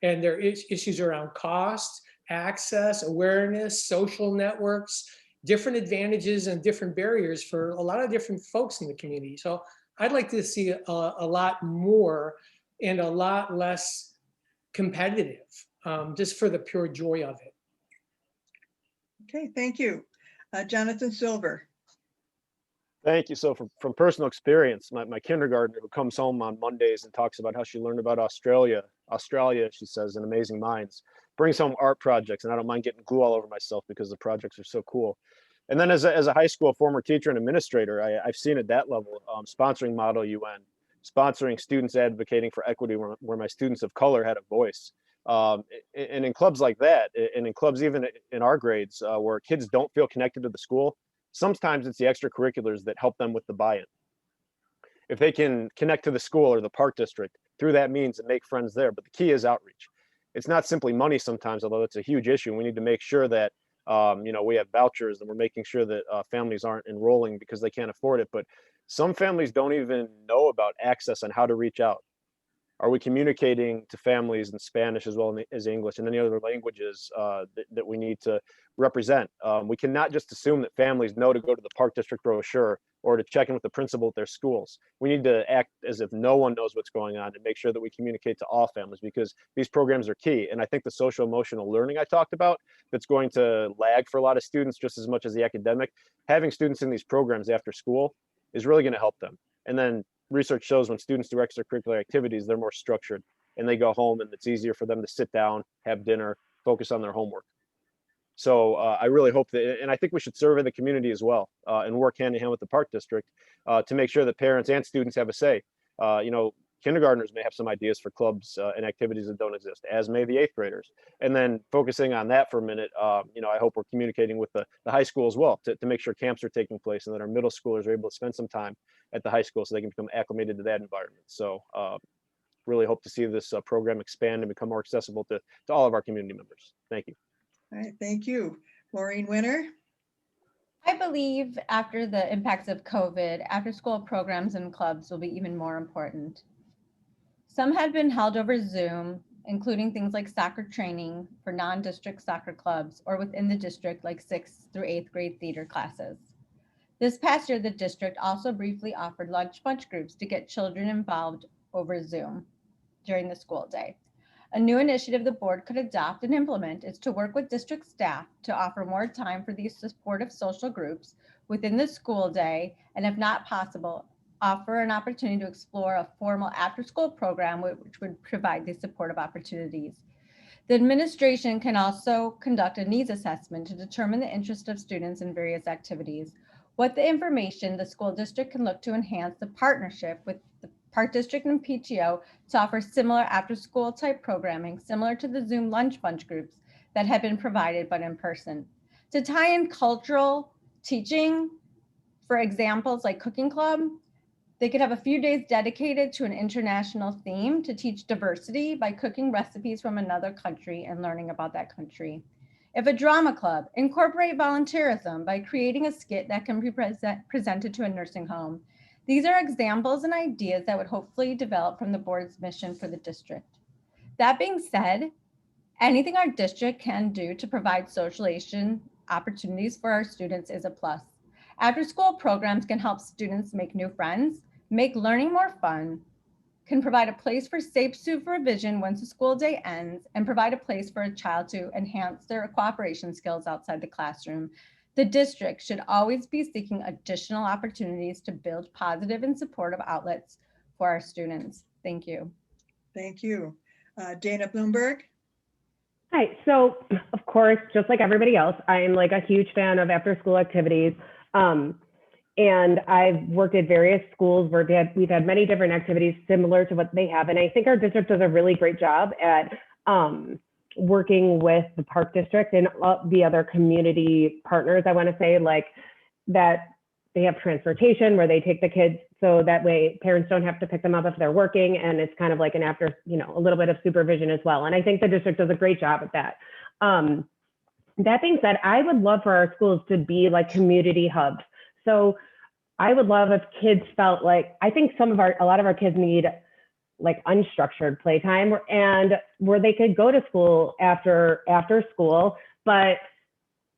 And there is issues around cost, access, awareness, social networks, different advantages and different barriers for a lot of different folks in the community. So I'd like to see a lot more and a lot less competitive, just for the pure joy of it.
Okay, thank you. Jonathan Silver.
Thank you. So from personal experience, my kindergartner who comes home on Mondays and talks about how she learned about Australia, she says, in Amazing Minds, brings home art projects, and I don't mind getting glue all over myself because the projects are so cool. And then as a high school former teacher and administrator, I've seen at that level, sponsoring Model UN, sponsoring students advocating for equity where my students of color had a voice. And in clubs like that, and in clubs even in our grades where kids don't feel connected to the school, sometimes it's the extracurriculars that help them with the buy-in. If they can connect to the school or the park district through that means and make friends there, but the key is outreach. It's not simply money sometimes, although it's a huge issue. We need to make sure that we have vouchers and we're making sure that families aren't enrolling because they can't afford it. But some families don't even know about access on how to reach out. Are we communicating to families in Spanish as well as English and any other languages that we need to represent? We cannot just assume that families know to go to the park district brochure or to check in with the principal at their schools. We need to act as if no one knows what's going on and make sure that we communicate to all families, because these programs are key. And I think the social emotional learning I talked about, that's going to lag for a lot of students just as much as the academic, having students in these programs after school is really going to help them. And then research shows when students do extracurricular activities, they're more structured and they go home and it's easier for them to sit down, have dinner, focus on their homework. So I really hope that, and I think we should survey the community as well and work hand in hand with the park district to make sure that parents and students have a say. Kindergartners may have some ideas for clubs and activities that don't exist, as may the 8th graders. And then focusing on that for a minute, I hope we're communicating with the high school as well to make sure camps are taking place and that our middle schoolers are able to spend some time at the high school so they can become acclimated to that environment. So really hope to see this program expand and become more accessible to all of our community members. Thank you.
All right, thank you. Maureen Wener.
I believe after the impacts of COVID, after-school programs and clubs will be even more important. Some had been held over Zoom, including things like soccer training for non-district soccer clubs or within the district like 6th through 8th grade theater classes. This past year, the district also briefly offered lunch bunch groups to get children involved over Zoom during the school day. A new initiative the board could adopt and implement is to work with district staff to offer more time for these supportive social groups within the school day, and if not possible, offer an opportunity to explore a formal after-school program which would provide these supportive opportunities. The administration can also conduct a needs assessment to determine the interest of students in various activities. What the information, the school district can look to enhance the partnership with the Park District and PTO to offer similar after-school type programming, similar to the Zoom lunch bunch groups that have been provided, but in person. To tie in cultural teaching, for examples like cooking club, they could have a few days dedicated to an international theme to teach diversity by cooking recipes from another country and learning about that country. If a drama club, incorporate volunteerism by creating a skit that can be presented to a nursing home. These are examples and ideas that would hopefully develop from the board's mission for the district. That being said, anything our district can do to provide socialization opportunities for our students is a plus. After-school programs can help students make new friends, make learning more fun, can provide a place for safe supervision once the school day ends, and provide a place for a child to enhance their cooperation skills outside the classroom. The district should always be seeking additional opportunities to build positive and supportive outlets for our students. Thank you.
Thank you. Dana Blumberg.
Hi, so of course, just like everybody else, I'm like a huge fan of after school activities. and I've worked at various schools where we've had many different activities similar to what they have. And I think our district does a really great job at working with the Park District and the other community partners. I want to say like that they have transportation where they take the kids so that way parents don't have to pick them up if they're working. And it's kind of like an after, a little bit of supervision as well. And I think the district does a great job at that. That being said, I would love for our schools to be like community hubs. So I would love if kids felt like, I think a lot of our kids need like unstructured playtime and where they could go to school after school, but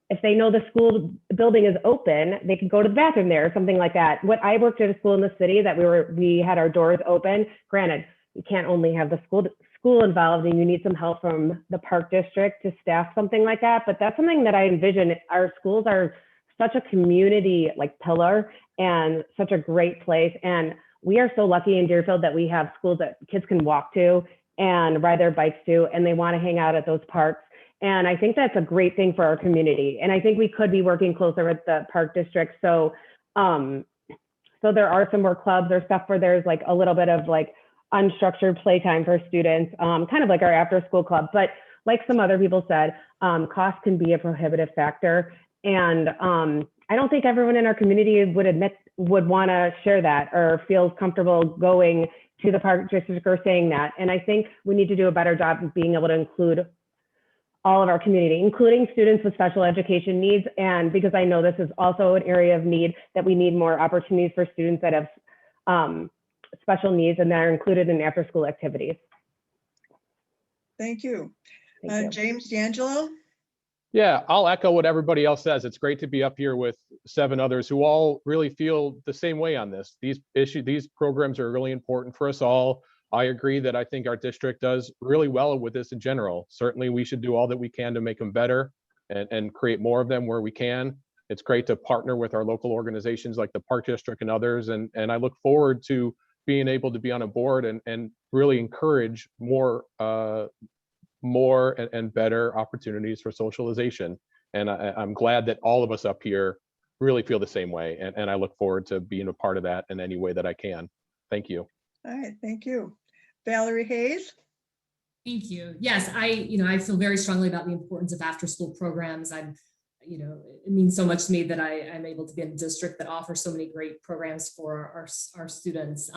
if they know the school building is open, they can go to the bathroom there or something like that. I worked at a school in the city that we had our doors open. Granted, you can't only have the school involved and you need some help from the Park District to staff something like that. But that's something that I envision. Our schools are such a community like pillar and such a great place. And we are so lucky in Deerfield that we have schools that kids can walk to and ride their bikes to, and they want to hang out at those parks. And I think that's a great thing for our community. And I think we could be working closer with the Park District. So there are some more clubs or stuff where there's like a little bit of like unstructured playtime for students, kind of like our after school club. But like some other people said, cost can be a prohibitive factor. And I don't think everyone in our community would want to share that or feels comfortable going to the Park District or saying that. And I think we need to do a better job of being able to include all of our community, including students with special education needs. And because I know this is also an area of need, that we need more opportunities for students that have special needs and that are included in after school activities.
Thank you.
Thank you.
James D'Angelo?
Yeah, I'll echo what everybody else says. It's great to be up here with 7 others who all really feel the same way on this. These programs are really important for us all. I agree that I think our district does really well with this in general. Certainly we should do all that we can to make them better and create more of them where we can. It's great to partner with our local organizations like the Park District and others. And I look forward to being able to be on a board and really encourage more and better opportunities for socialization. And I'm glad that all of us up here really feel the same way. And I look forward to being a part of that in any way that I can. Thank you.
All right, thank you. Valerie Hayes?
Thank you. Yes, I feel very strongly about the importance of after school programs. It means so much to me that I'm able to be in a district that offers so many great programs for our students.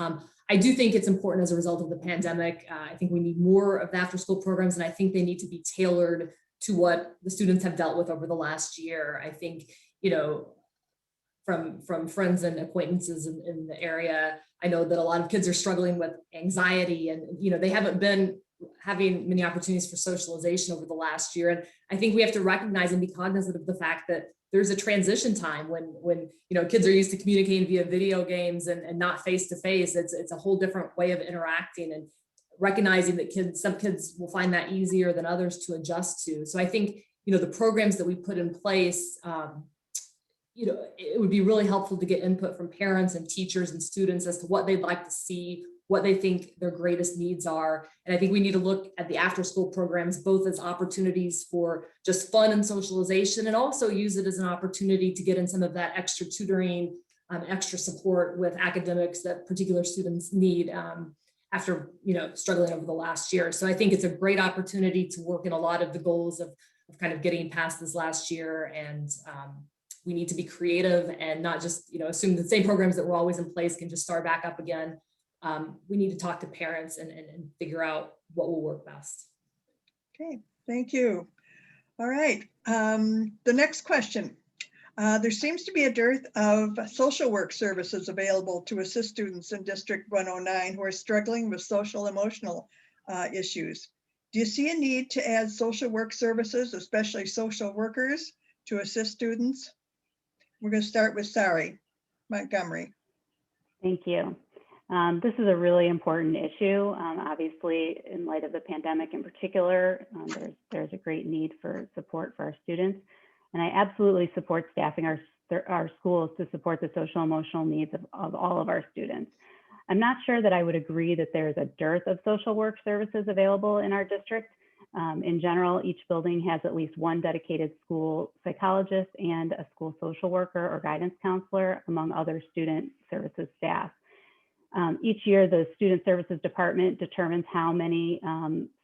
I do think it's important as a result of the pandemic. I think we need more of the after school programs, and I think they need to be tailored to what the students have dealt with over the last year. I think, from friends and acquaintances in the area, I know that a lot of kids are struggling with anxiety and, they haven't been having many opportunities for socialization over the last year. And I think we have to recognize and be cognizant of the fact that there's a transition time when kids are used to communicating via video games and not face to face. It's a whole different way of interacting, and recognizing that some kids will find that easier than others to adjust to. So I think, the programs that we put in place, it would be really helpful to get input from parents and teachers and students as to what they'd like to see, what they think their greatest needs are. And I think we need to look at the after school programs both as opportunities for just fun and socialization, and also use it as an opportunity to get in some of that extra tutoring, extra support with academics that particular students need after struggling over the last year. So I think it's a great opportunity to work in a lot of the goals of kind of getting past this last year. And we need to be creative and not just assume the same programs that were always in place can just start back up again. We need to talk to parents and figure out what will work best.
Okay, thank you. All right, the next question. There seems to be a dearth of social work services available to assist students in District 109 who are struggling with social emotional issues. Do you see a need to add social work services, especially social workers, to assist students? We're going to start with Sari Montgomery.
Thank you. This is a really important issue. Obviously, in light of the pandemic in particular, there's a great need for support for our students. And I absolutely support staffing our schools to support the social emotional needs of all of our students. I'm not sure that I would agree that there's a dearth of social work services available in our district. In general, each building has at least one dedicated school psychologist and a school social worker or guidance counselor, among other student services staff. Each year, the Student Services Department determines how many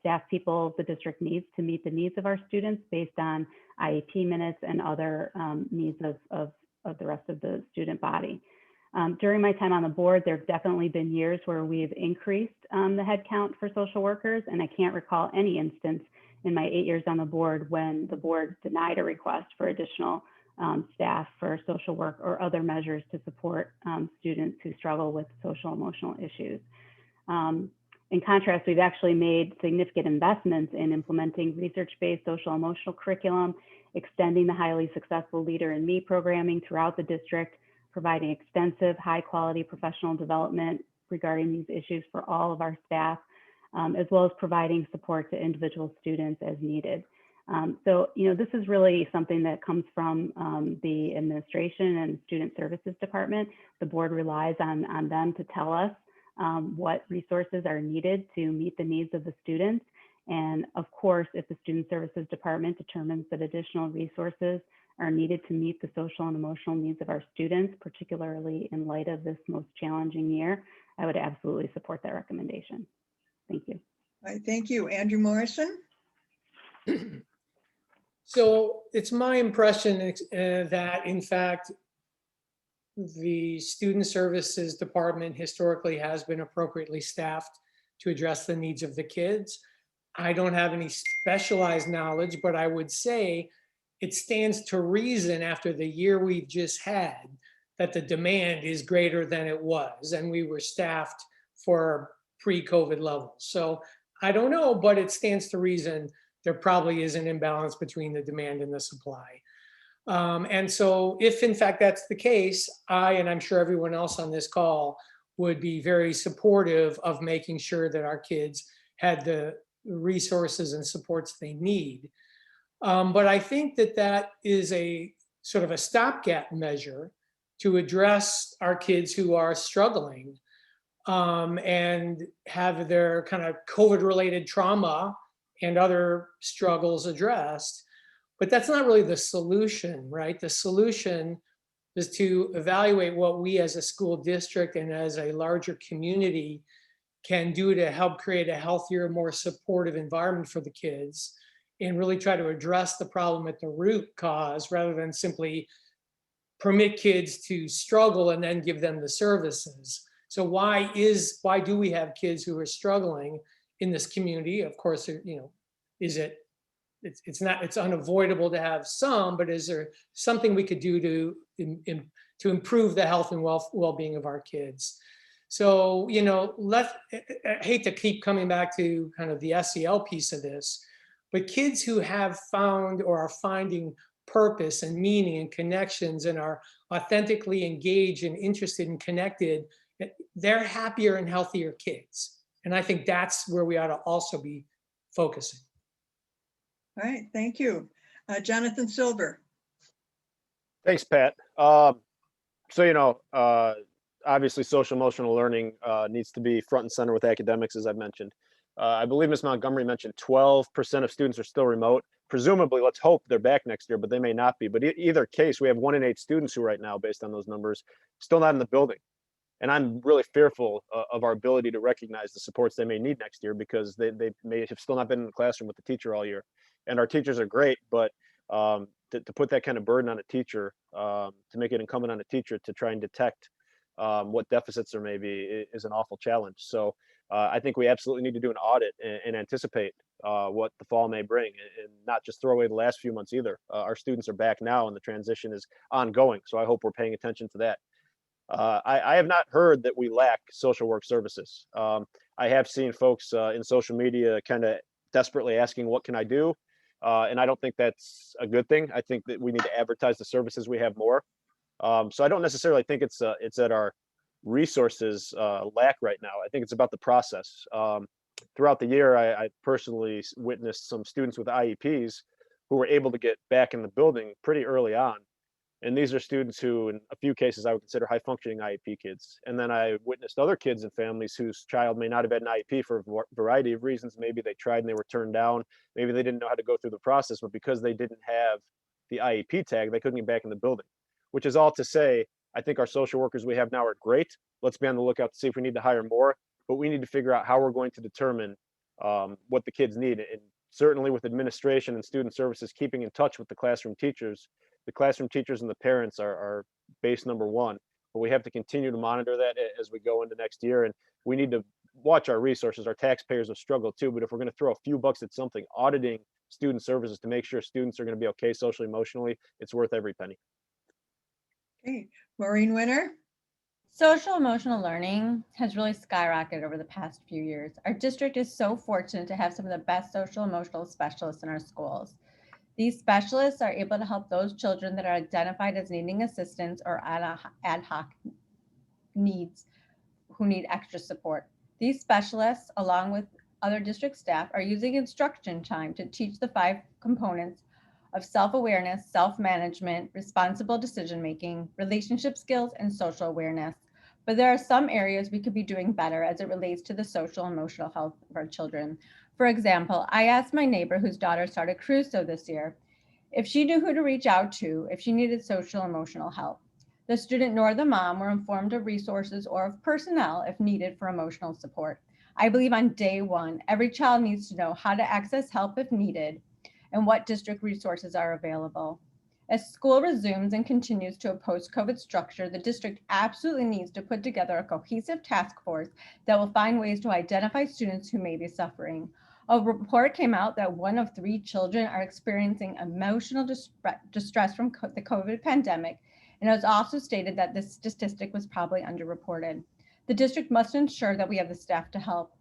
staff people the district needs to meet the needs of our students based on IEP minutes and other needs of the rest of the student body. During my time on the board, there have definitely been years where we've increased the headcount for social workers, and I can't recall any instance in my 8 years on the board when the board denied a request for additional staff for social work or other measures to support students who struggle with social emotional issues. In contrast, we've actually made significant investments in implementing research-based social emotional curriculum, extending the highly successful Leader in Me programming throughout the district, providing extensive high-quality professional development regarding these issues for all of our staff, as well as providing support to individual students as needed. So, this is really something that comes from the administration and Student Services Department. The board relies on them to tell us what resources are needed to meet the needs of the students. And of course, if the Student Services Department determines that additional resources are needed to meet the social and emotional needs of our students, particularly in light of this most challenging year, I would absolutely support that recommendation. Thank you.
All right, thank you. Andrew Morrison?
So it's my impression that, in fact, the Student Services Department historically has been appropriately staffed to address the needs of the kids. I don't have any specialized knowledge, but I would say it stands to reason after the year we've just had that the demand is greater than it was, and we were staffed for pre-COVID levels. So I don't know, but it stands to reason there probably is an imbalance between the demand and the supply. And so if in fact that's the case, I, and I'm sure everyone else on this call, would be very supportive of making sure that our kids had the resources and supports they need. But I think that that is a sort of a stopgap measure to address our kids who are struggling and have their kind of COVID-related trauma and other struggles addressed. But that's not really the solution, right? The solution is to evaluate what we as a school district and as a larger community can do to help create a healthier, more supportive environment for the kids, and really try to address the problem at the root cause rather than simply permit kids to struggle and then give them the services. So why do we have kids who are struggling in this community? Of course, it's unavoidable to have some, but is there something we could do to improve the health and well-being of our kids? So, I hate to keep coming back to kind of the SEL piece of this, but kids who have found or are finding purpose and meaning and connections and are authentically engaged and interested and connected, they're happier and healthier kids. And I think that's where we ought to also be focusing.
All right, thank you. Jonathan Silver.
Thanks, Pat. Obviously social emotional learning needs to be front and center with academics, as I've mentioned. I believe Ms. Montgomery mentioned 12% of students are still remote. Presumably, let's hope they're back next year, but they may not be. But either case, we have 1 in 8 students who right now, based on those numbers, still not in the building. And I'm really fearful of our ability to recognize the supports they may need next year, because they may have still not been in the classroom with the teacher all year. And our teachers are great, but to put that kind of burden on a teacher, to make it incumbent on a teacher to try and detect what deficits there may be is an awful challenge. So I think we absolutely need to do an audit and anticipate what the fall may bring, and not just throw away the last few months either. Our students are back now and the transition is ongoing. So I hope we're paying attention to that. I have not heard that we lack social work services. I have seen folks in social media kind of desperately asking, what can I do? And I don't think that's a good thing. I think that we need to advertise the services we have more. So I don't necessarily think it's that our resources lack right now. I think it's about the process. Throughout the year, I personally witnessed some students with IEPs who were able to get back in the building pretty early on. And these are students who, in a few cases, I would consider high functioning IEP kids. And then I witnessed other kids and families whose child may not have had an IEP for a variety of reasons. Maybe they tried and they were turned down. Maybe they didn't know how to go through the process, but because they didn't have the IEP tag, they couldn't get back in the building, which is all to say, I think our social workers we have now are great. Let's be on the lookout to see if we need to hire more, but we need to figure out how we're going to determine what the kids need. And certainly with administration and student services, keeping in touch with the classroom teachers and the parents are base number one, but we have to continue to monitor that as we go into next year. And we need to watch our resources. Our taxpayers have struggled too, but if we're going to throw a few bucks at something, auditing student services to make sure students are going to be okay socially, emotionally, it's worth every penny.
Okay, Maureen Wener.
Social emotional learning has really skyrocketed over the past few years. Our district is so fortunate to have some of the best social emotional specialists in our schools. These specialists are able to help those children that are identified as needing assistance or ad hoc needs who need extra support. These specialists, along with other district staff, are using instruction time to teach the 5 components of self-awareness, self-management, responsible decision-making, relationship skills, and social awareness. But there are some areas we could be doing better as it relates to the social and emotional health of our children. For example, I asked my neighbor whose daughter started Crusoe this year if she knew who to reach out to if she needed social emotional help. The student nor the mom were informed of resources or of personnel if needed for emotional support. I believe on day one, every child needs to know how to access help if needed and what district resources are available. As school resumes and continues to a post-COVID structure, the district absolutely needs to put together a cohesive task force that will find ways to identify students who may be suffering. A report came out that 1 of 3 children are experiencing emotional distress from the COVID pandemic, and it was also stated that this statistic was probably underreported. The district must ensure that we have the staff to help.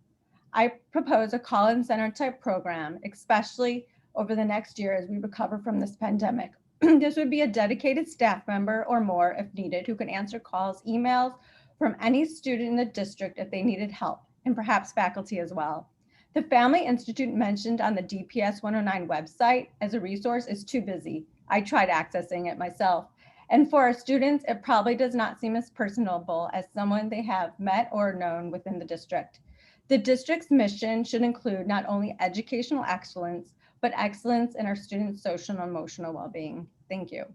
I propose a call-in center type program, especially over the next year as we recover from this pandemic. This would be a dedicated staff member or more if needed, who can answer calls, emails from any student in the district if they needed help, and perhaps faculty as well. The Family Institute mentioned on the DPS 109 website as a resource is too busy. I tried accessing it myself. And for our students, it probably does not seem as personable as someone they have met or known within the district. The district's mission should include not only educational excellence, but excellence in our students' social and emotional well-being. Thank you.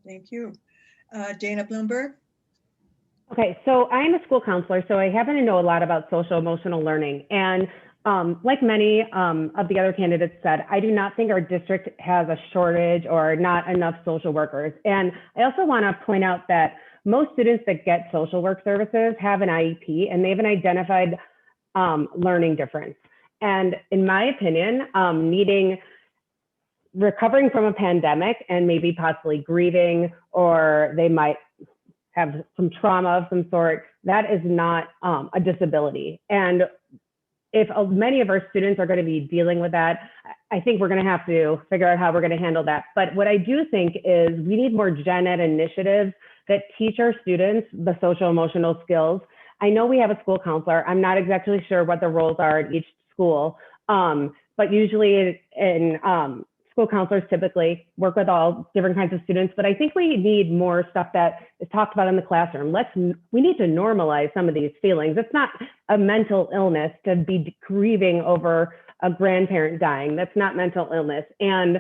Thank you. Dana Blumberg.
Okay, so I'm a school counselor, so I happen to know a lot about social emotional learning. And like many of the other candidates said, I do not think our district has a shortage or not enough social workers. And I also want to point out that most students that get social work services have an IEP and they have an identified learning difference. And in my opinion, recovering from a pandemic and maybe possibly grieving, or they might have some trauma of some sort, that is not a disability. And if many of our students are going to be dealing with that, I think we're going to have to figure out how we're going to handle that. But what I do think is we need more gen ed initiatives that teach our students the social emotional skills. I know we have a school counselor. I'm not exactly sure what the roles are at each school, but usually in school counselors typically work with all different kinds of students, but I think we need more stuff that is talked about in the classroom. We need to normalize some of these feelings. It's not a mental illness to be grieving over a grandparent dying. That's not mental illness. And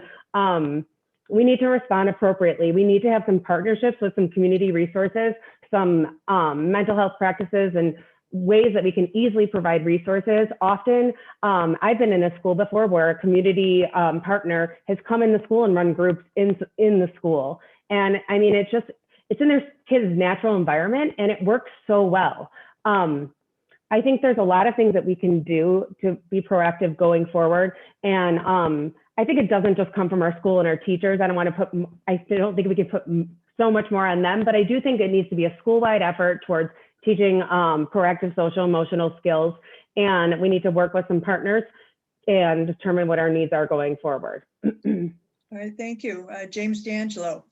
we need to respond appropriately. We need to have some partnerships with some community resources, some mental health practices, and ways that we can easily provide resources. Often, I've been in a school before where a community partner has come in the school and run groups in the school. And I mean, it's in their kids' natural environment and it works so well. I think there's a lot of things that we can do to be proactive going forward. And I think it doesn't just come from our school and our teachers. I don't think we can put so much more on them, but I do think it needs to be a school-wide effort towards teaching proactive social emotional skills. And we need to work with some partners and determine what our needs are going forward.
All right, thank you. James D'Angelo.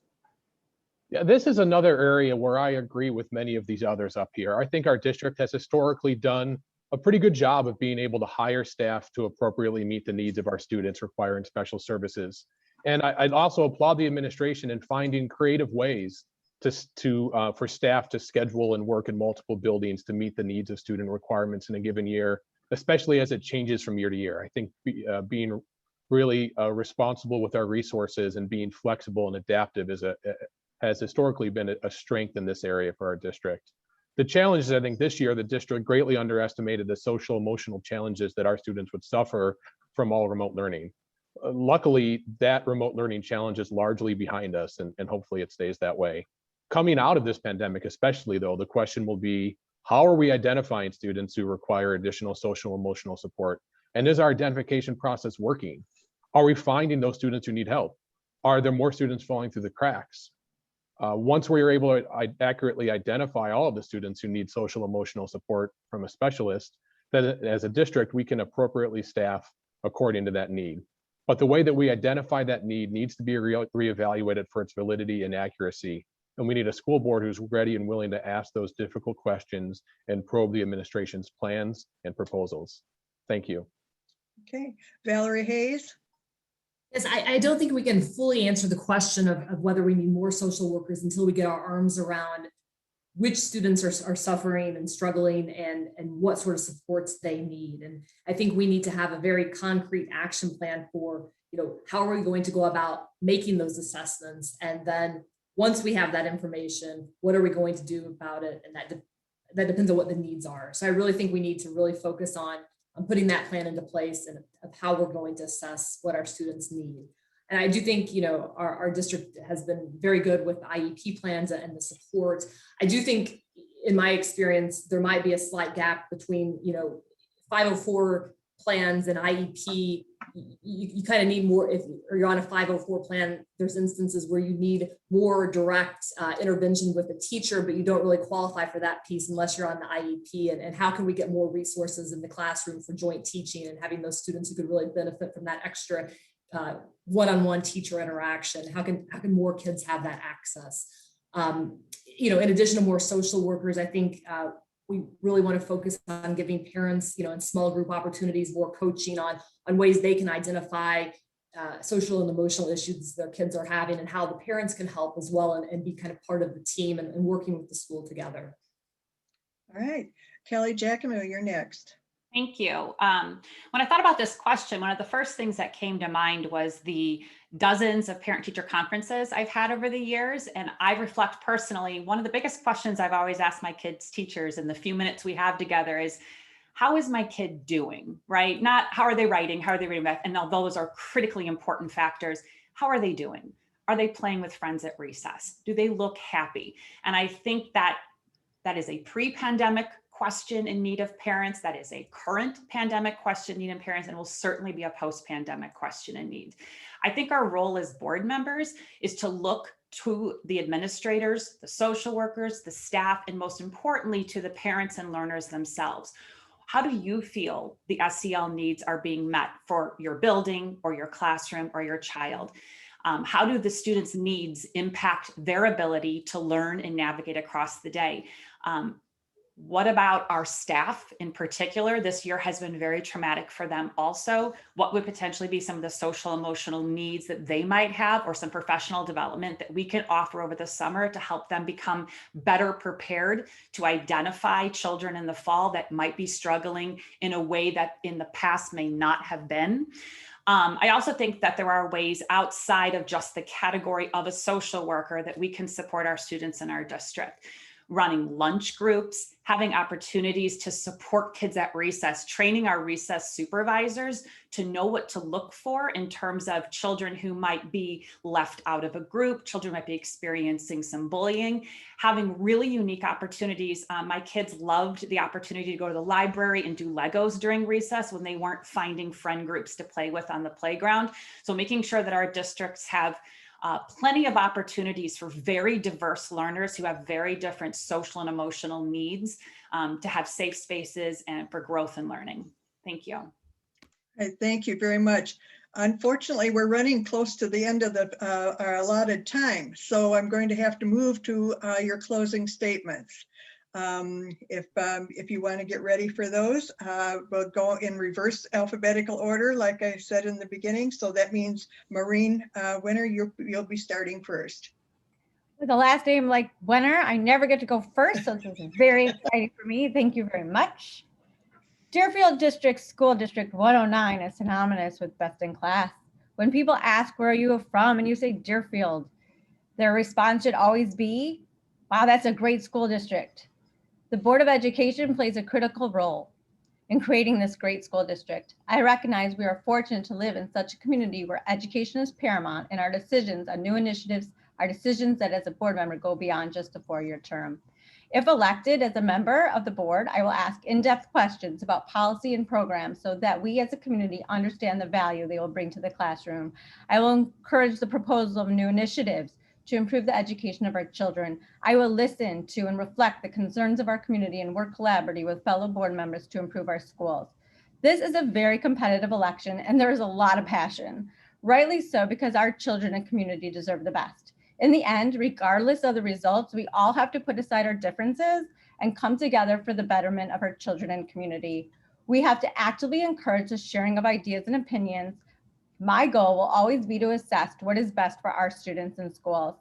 Yeah, this is another area where I agree with many of these others up here. I think our district has historically done a pretty good job of being able to hire staff to appropriately meet the needs of our students requiring special services. And I'd also applaud the administration in finding creative ways for staff to schedule and work in multiple buildings to meet the needs of student requirements in a given year, especially as it changes from year to year. I think being really responsible with our resources and being flexible and adaptive has historically been a strength in this area for our district. The challenge is, I think this year, the district greatly underestimated the social emotional challenges that our students would suffer from all remote learning. Luckily, that remote learning challenge is largely behind us, and hopefully it stays that way. Coming out of this pandemic, especially though, the question will be, how are we identifying students who require additional social emotional support? And is our identification process working? Are we finding those students who need help? Are there more students falling through the cracks? Once we are able to accurately identify all of the students who need social emotional support from a specialist, then as a district, we can appropriately staff according to that need. But the way that we identify that need needs to be reevaluated for its validity and accuracy. And we need a school board who's ready and willing to ask those difficult questions and probe the administration's plans and proposals. Thank you.
Okay, Valerie Hayes.
Yes, I don't think we can fully answer the question of whether we need more social workers until we get our arms around which students are suffering and struggling and what sort of supports they need. And I think we need to have a very concrete action plan for, how are we going to go about making those assessments? And then once we have that information, what are we going to do about it? And that depends on what the needs are. So I really think we need to really focus on putting that plan into place and of how we're going to assess what our students need. And I do think, our district has been very good with IEP plans and the support. I do think, in my experience, there might be a slight gap between, 504 plans and IEP. You kind of need more. If you're on a 504 plan, there's instances where you need more direct intervention with the teacher, but you don't really qualify for that piece unless you're on the IEP. And how can we get more resources in the classroom for joint teaching and having those students who could really benefit from that extra one-on-one teacher interaction? How can more kids have that access? In addition to more social workers, I think we really want to focus on giving parents, in small group opportunities, more coaching on ways they can identify social and emotional issues their kids are having and how the parents can help as well and be kind of part of the team and working with the school together.
All right, Kelly Jackmiw, you're next.
Thank you. When I thought about this question, one of the first things that came to mind was the dozens of parent-teacher conferences I've had over the years. And I reflect personally, one of the biggest questions I've always asked my kids' teachers in the few minutes we have together is, how is my kid doing, right? Not how are they writing, how are they reading back? And although those are critically important factors, how are they doing? Are they playing with friends at recess? Do they look happy? And I think that is a pre-pandemic question in need of parents. That is a current pandemic question in need of parents, and will certainly be a post-pandemic question in need. I think our role as board members is to look to the administrators, the social workers, the staff, and most importantly, to the parents and learners themselves. How do you feel the SEL needs are being met for your building or your classroom or your child? How do the students' needs impact their ability to learn and navigate across the day? What about our staff in particular? This year has been very traumatic for them also. What would potentially be some of the social emotional needs that they might have, or some professional development that we can offer over the summer to help them become better prepared to identify children in the fall that might be struggling in a way that in the past may not have been? I also think that there are ways outside of just the category of a social worker that we can support our students in our district. Running lunch groups, having opportunities to support kids at recess, training our recess supervisors to know what to look for in terms of children who might be left out of a group, children might be experiencing some bullying, having really unique opportunities. My kids loved the opportunity to go to the library and do Legos during recess when they weren't finding friend groups to play with on the playground. So making sure that our districts have plenty of opportunities for very diverse learners who have very different social and emotional needs to have safe spaces and for growth and learning. Thank you.
Thank you very much. Unfortunately, we're running close to the end of our allotted time, so I'm going to have to move to your closing statements. If you want to get ready for those, we'll go in reverse alphabetical order, like I said in the beginning. So that means Maureen Wener, you'll be starting first.
With the last name like Wener, I never get to go first, so this is very exciting for me. Thank you very much. Deerfield District School District 109 is synonymous with best in class. When people ask where you are from and you say Deerfield, their response should always be, wow, that's a great school district. The Board of Education plays a critical role in creating this great school district. I recognize we are fortunate to live in such a community where education is paramount and our decisions on new initiatives are decisions that as a board member go beyond just a 4-year term. If elected as a member of the board, I will ask in-depth questions about policy and programs so that we as a community understand the value they will bring to the classroom. I will encourage the proposal of new initiatives to improve the education of our children. I will listen to and reflect the concerns of our community and work collaboratively with fellow board members to improve our schools. This is a very competitive election and there is a lot of passion, rightly so, because our children and community deserve the best. In the end, regardless of the results, we all have to put aside our differences and come together for the betterment of our children and community. We have to actively encourage the sharing of ideas and opinions. My goal will always be to assess what is best for our students and schools.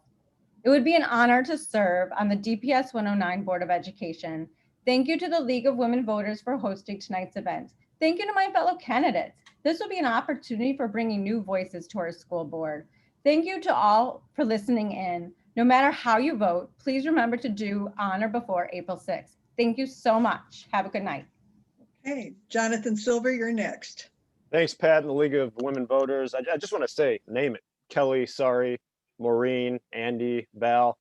It would be an honor to serve on the DPS 109 Board of Education. Thank you to the League of Women Voters for hosting tonight's event. Thank you to my fellow candidates. This will be an opportunity for bringing new voices to our school board. Thank you to all for listening in. No matter how you vote, please remember to do on or before April 6th. Thank you so much. Have a good night.
Okay, Jonathan Silver, you're next.
Thanks, Pat, and the League of Women Voters. I just want to say, name it. Kelly, Sari, Maureen, Andy, Val,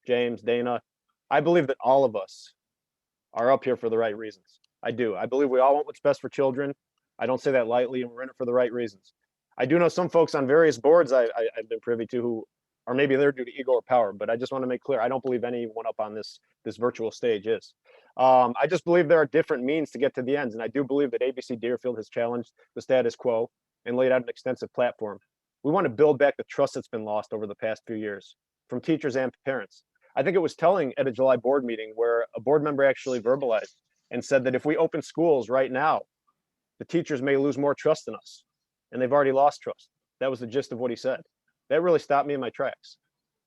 James, Dana. I believe that all of us are up here for the right reasons. I do. I believe we all want what's best for children. I don't say that lightly, and we're in it for the right reasons. I do know some folks on various boards I've been privy to who are maybe there due to ego or power, but I just want to make clear, I don't believe anyone up on this virtual stage is. I just believe there are different means to get to the ends, and I do believe that ABC Deerfield has challenged the status quo and laid out an extensive platform. We want to build back the trust that's been lost over the past few years from teachers and parents. I think it was telling at a July board meeting where a board member actually verbalized and said that if we open schools right now, the teachers may lose more trust in us, and they've already lost trust. That was the gist of what he said. That really stopped me in my tracks.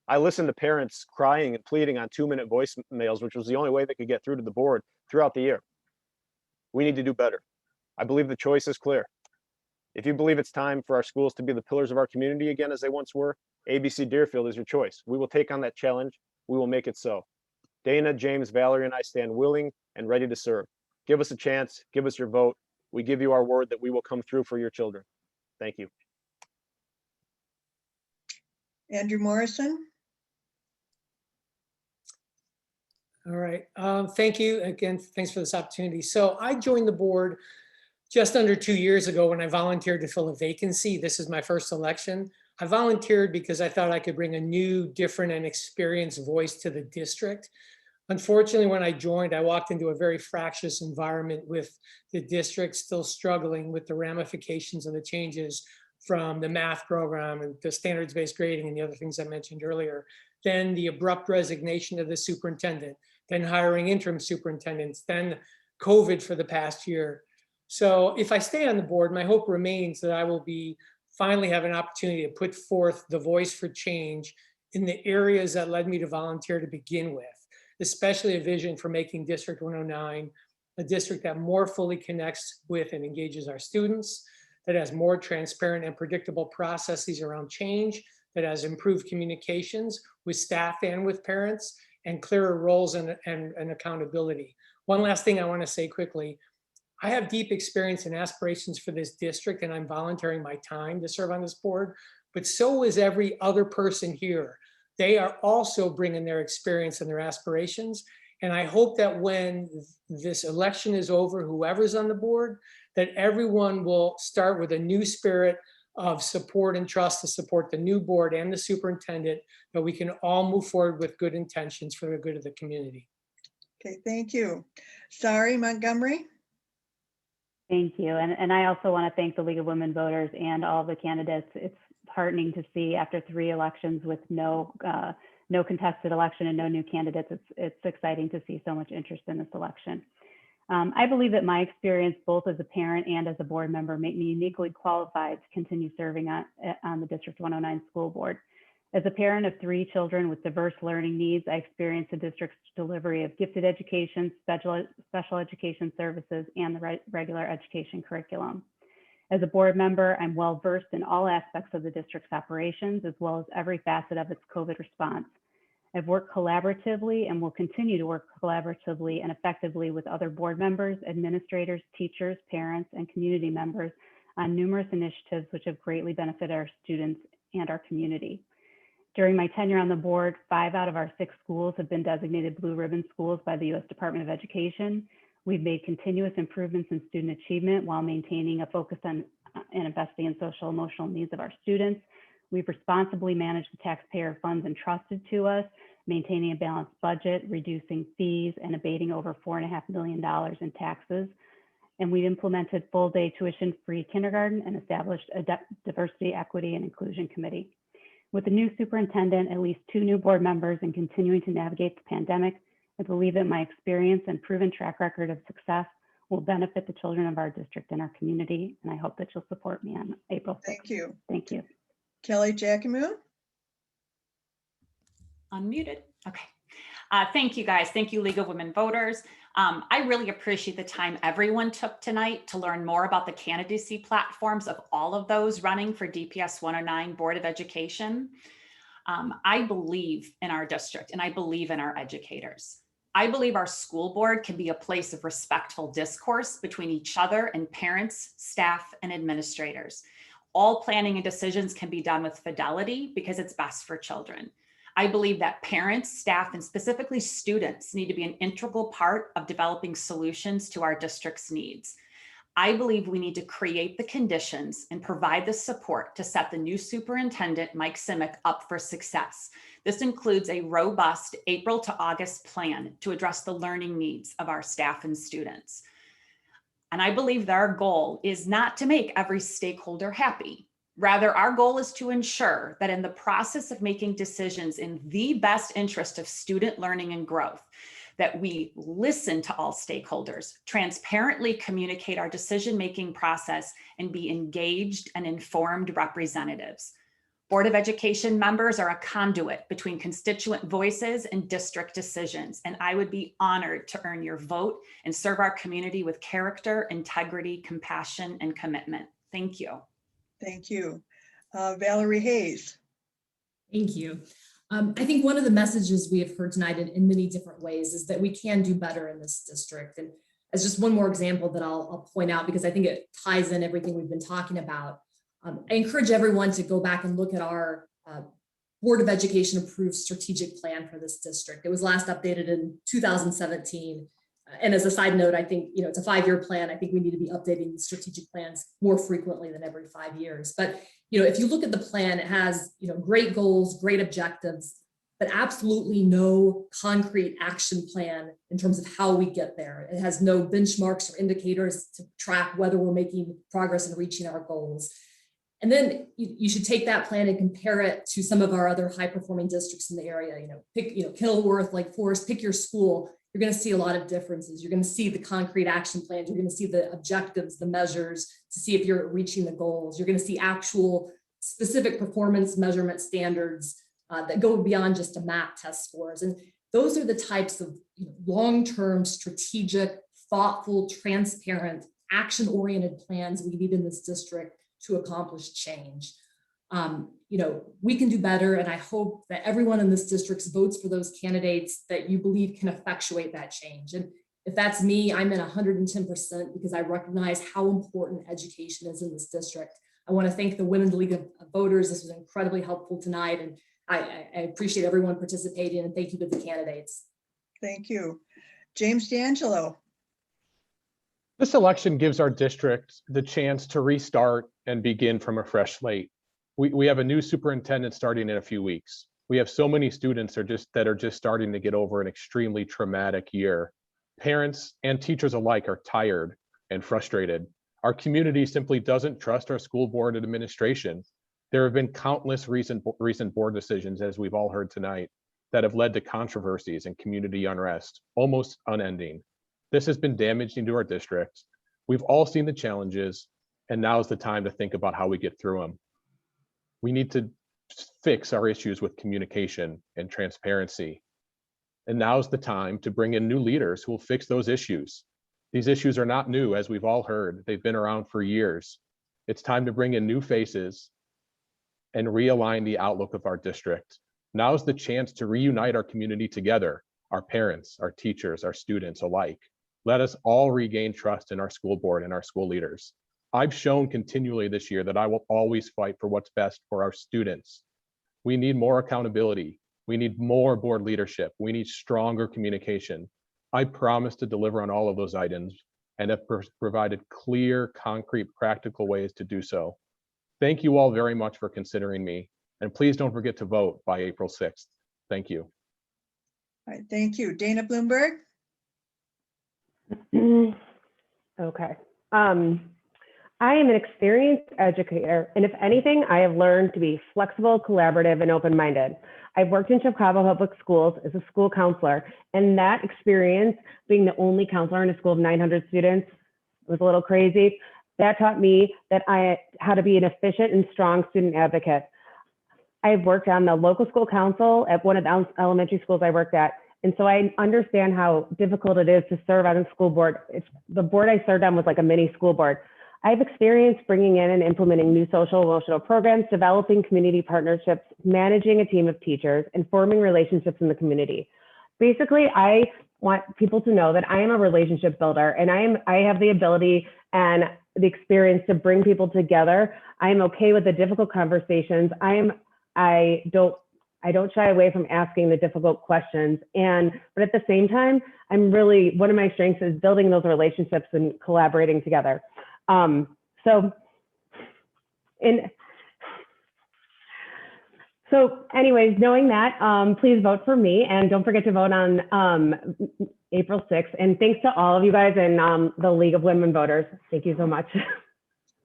I listened to parents crying and pleading on 2-minute voicemails, which was the only way they could get through to the board throughout the year. We need to do better. I believe the choice is clear. If you believe it's time for our schools to be the pillars of our community again as they once were, ABC Deerfield is your choice. We will take on that challenge. We will make it so. Dana, James, Valerie, and I stand willing and ready to serve. Give us a chance. Give us your vote. We give you our word that we will come through for your children. Thank you.
Andrew Morrison.
All right, thank you again. Thanks for this opportunity. So I joined the board just under 2 years ago when I volunteered to fill a vacancy. This is my first election. I volunteered because I thought I could bring a new, different, and experienced voice to the district. Unfortunately, when I joined, I walked into a very fractious environment with the district still struggling with the ramifications and the changes from the math program and the standards-based grading and the other things I mentioned earlier. Then the abrupt resignation of the superintendent, then hiring interim superintendents, then COVID for the past year. So if I stay on the board, my hope remains that I will finally have an opportunity to put forth the voice for change in the areas that led me to volunteer to begin with, especially a vision for making District 109 a district that more fully connects with and engages our students, that has more transparent and predictable processes around change, that has improved communications with staff and with parents, and clearer roles and accountability. One last thing I want to say quickly. I have deep experience and aspirations for this district, and I'm volunteering my time to serve on this board, but so is every other person here. They are also bringing their experience and their aspirations. And I hope that when this election is over, whoever's on the board, that everyone will start with a new spirit of support and trust to support the new board and the superintendent, that we can all move forward with good intentions for the good of the community.
Okay, thank you. Sari Montgomery.
Thank you. And I also want to thank the League of Women Voters and all the candidates. It's heartening to see after 3 elections with no no contested election and no new candidates. It's exciting to see so much interest in this election. I believe that my experience, both as a parent and as a board member, make me uniquely qualified to continue serving on the District 109 School Board. As a parent of 3 children with diverse learning needs, I experienced the district's delivery of gifted education, special education services, and the regular education curriculum. As a board member, I'm well versed in all aspects of the district's operations, as well as every facet of its COVID response. I've worked collaboratively and will continue to work collaboratively and effectively with other board members, administrators, teachers, parents, and community members on numerous initiatives which have greatly benefited our students and our community. During my tenure on the board, 5 out of our 6 schools have been designated Blue Ribbon schools by the U.S. Department of Education. We've made continuous improvements in student achievement while maintaining a focus on and investing in social emotional needs of our students. We've responsibly managed the taxpayer funds entrusted to us, maintaining a balanced budget, reducing fees, and abating over $4.5 million in taxes. And we've implemented full-day tuition-free kindergarten and established a diversity, equity, and inclusion committee. With the new superintendent, at least 2 new board members, and continuing to navigate the pandemic, I believe that my experience and proven track record of success will benefit the children of our district and our community. And I hope that you'll support me on April 6th.
Thank you.
Thank you.
Kelly Jackymou.
Unmuted. Okay. Thank you, guys. Thank you, League of Women Voters. I really appreciate the time everyone took tonight to learn more about the candidacy platforms of all of those running for DPS 109 Board of Education. I believe in our district and I believe in our educators. I believe our school board can be a place of respectful discourse between each other and parents, staff, and administrators. All planning and decisions can be done with fidelity because it's best for children. I believe that parents, staff, and specifically students need to be an integral part of developing solutions to our district's needs. I believe we need to create the conditions and provide the support to set the new superintendent, Mike Simic, up for success. This includes a robust April to August plan to address the learning needs of our staff and students. And I believe that our goal is not to make every stakeholder happy. Rather, our goal is to ensure that in the process of making decisions in the best interest of student learning and growth, that we listen to all stakeholders, transparently communicate our decision-making process, and be engaged and informed representatives. Board of Education members are a conduit between constituent voices and district decisions, and I would be honored to earn your vote and serve our community with character, integrity, compassion, and commitment. Thank you.
Thank you. Valerie Hayes.
Thank you. I think one of the messages we have heard tonight in many different ways is that we can do better in this district. And as just one more example that I'll point out, because I think it ties in everything we've been talking about, I encourage everyone to go back and look at our Board of Education approved strategic plan for this district. It was last updated in 2017. And as a side note, I think, it's a 5-year plan. I think we need to be updating the strategic plans more frequently than every 5 years. But, if you look at the plan, it has, great goals, great objectives, but absolutely no concrete action plan in terms of how we get there. It has no benchmarks or indicators to track whether we're making progress in reaching our goals. And then you should take that plan and compare it to some of our other high performing districts in the area, pick, Kenilworth, Lake Forest, pick your school. You're going to see a lot of differences. You're going to see the concrete action plans. You're going to see the objectives, the measures to see if you're reaching the goals. You're going to see actual specific performance measurement standards that go beyond just a MAP test scores. And those are the types of long-term, strategic, thoughtful, transparent, action-oriented plans we need in this district to accomplish change. We can do better, and I hope that everyone in this district votes for those candidates that you believe can effectuate that change. And if that's me, I'm in 110% because I recognize how important education is in this district. I want to thank the Women's League of Voters. This was incredibly helpful tonight, and I appreciate everyone participating, and thank you to the candidates.
Thank you. James D'Angelo.
This election gives our district the chance to restart and begin from a fresh slate. We have a new superintendent starting in a few weeks. We have so many students that are just starting to get over an extremely traumatic year. Parents and teachers alike are tired and frustrated. Our community simply doesn't trust our school board and administration. There have been countless recent board decisions, as we've all heard tonight. that have led to controversies and community unrest, almost unending. This has been damaging to our district. We've all seen the challenges, and now is the time to think about how we get through them. We need to fix our issues with communication and transparency. And now's the time to bring in new leaders who will fix those issues. These issues are not new, as we've all heard. They've been around for years. It's time to bring in new faces and realign the outlook of our district. Now's the chance to reunite our community together, our parents, our teachers, our students alike. Let us all regain trust in our school board and our school leaders. I've shown continually this year that I will always fight for what's best for our students. We need more accountability. We need more board leadership. We need stronger communication. I promise to deliver on all of those items and have provided clear, concrete, practical ways to do so. Thank you all very much for considering me. And please don't forget to vote by April 6th. Thank you.
All right, thank you. Dana Blumberg?
Okay. I am an experienced educator, and if anything, I have learned to be flexible, collaborative, and open-minded. I've worked in Chicago Public Schools as a school counselor, and that experience, being the only counselor in a school of 900 students, was a little crazy. That taught me that how to be an efficient and strong student advocate. I've worked on the local school council at one of the elementary schools I worked at, and so I understand how difficult it is to serve on a school board. The board I served on was like a mini school board. I've experienced bringing in and implementing new social emotional programs, developing community partnerships, managing a team of teachers, and forming relationships in the community. Basically, I want people to know that I am a relationship builder, and I have the ability and the experience to bring people together. I am okay with the difficult conversations. I don't shy away from asking the difficult questions. But at the same time, one of my strengths is building those relationships and collaborating together. So anyways, knowing that, please vote for me, and don't forget to vote on April 6th. And thanks to all of you guys in the League of Women Voters. Thank you so much.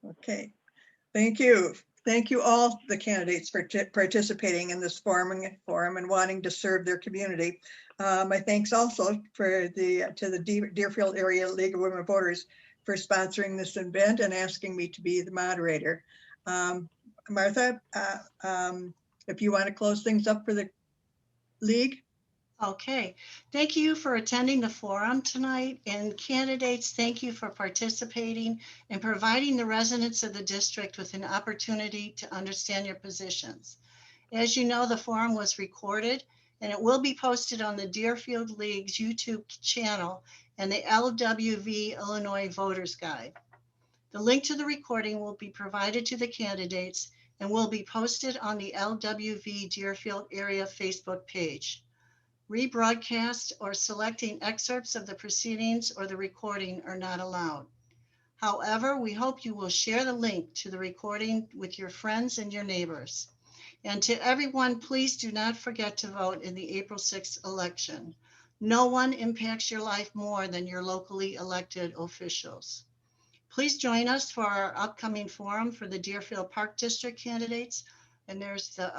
Okay, thank you. Thank you all the candidates for participating in this forum and wanting to serve their community. My thanks also to the Deerfield Area League of Women Voters for sponsoring this event and asking me to be the moderator. Martha, if you want to close things up for the league.
Okay, thank you for attending the forum tonight, and candidates, thank you for participating and providing the residents of the district with an opportunity to understand your positions. As you know, the forum was recorded and it will be posted on the Deerfield League's YouTube channel and the LWV Illinois Voters Guide. The link to the recording will be provided to the candidates and will be posted on the LWV Deerfield Area Facebook page. Rebroadcast or selecting excerpts of the proceedings or the recording are not allowed. However, we hope you will share the link to the recording with your friends and your neighbors. And to everyone, please do not forget to vote in the April 6th election. No one impacts your life more than your locally elected officials. Please join us for our upcoming forum for the Deerfield Park District candidates. And there's the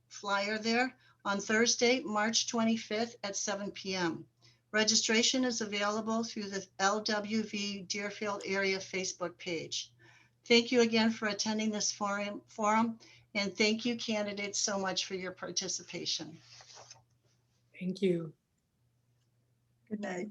flyer there on Thursday, March 25th at 7 p.m. Registration is available through the LWV Deerfield Area Facebook page. Thank you again for attending this forum, and thank you candidates so much for your participation.
Thank you.
Good night.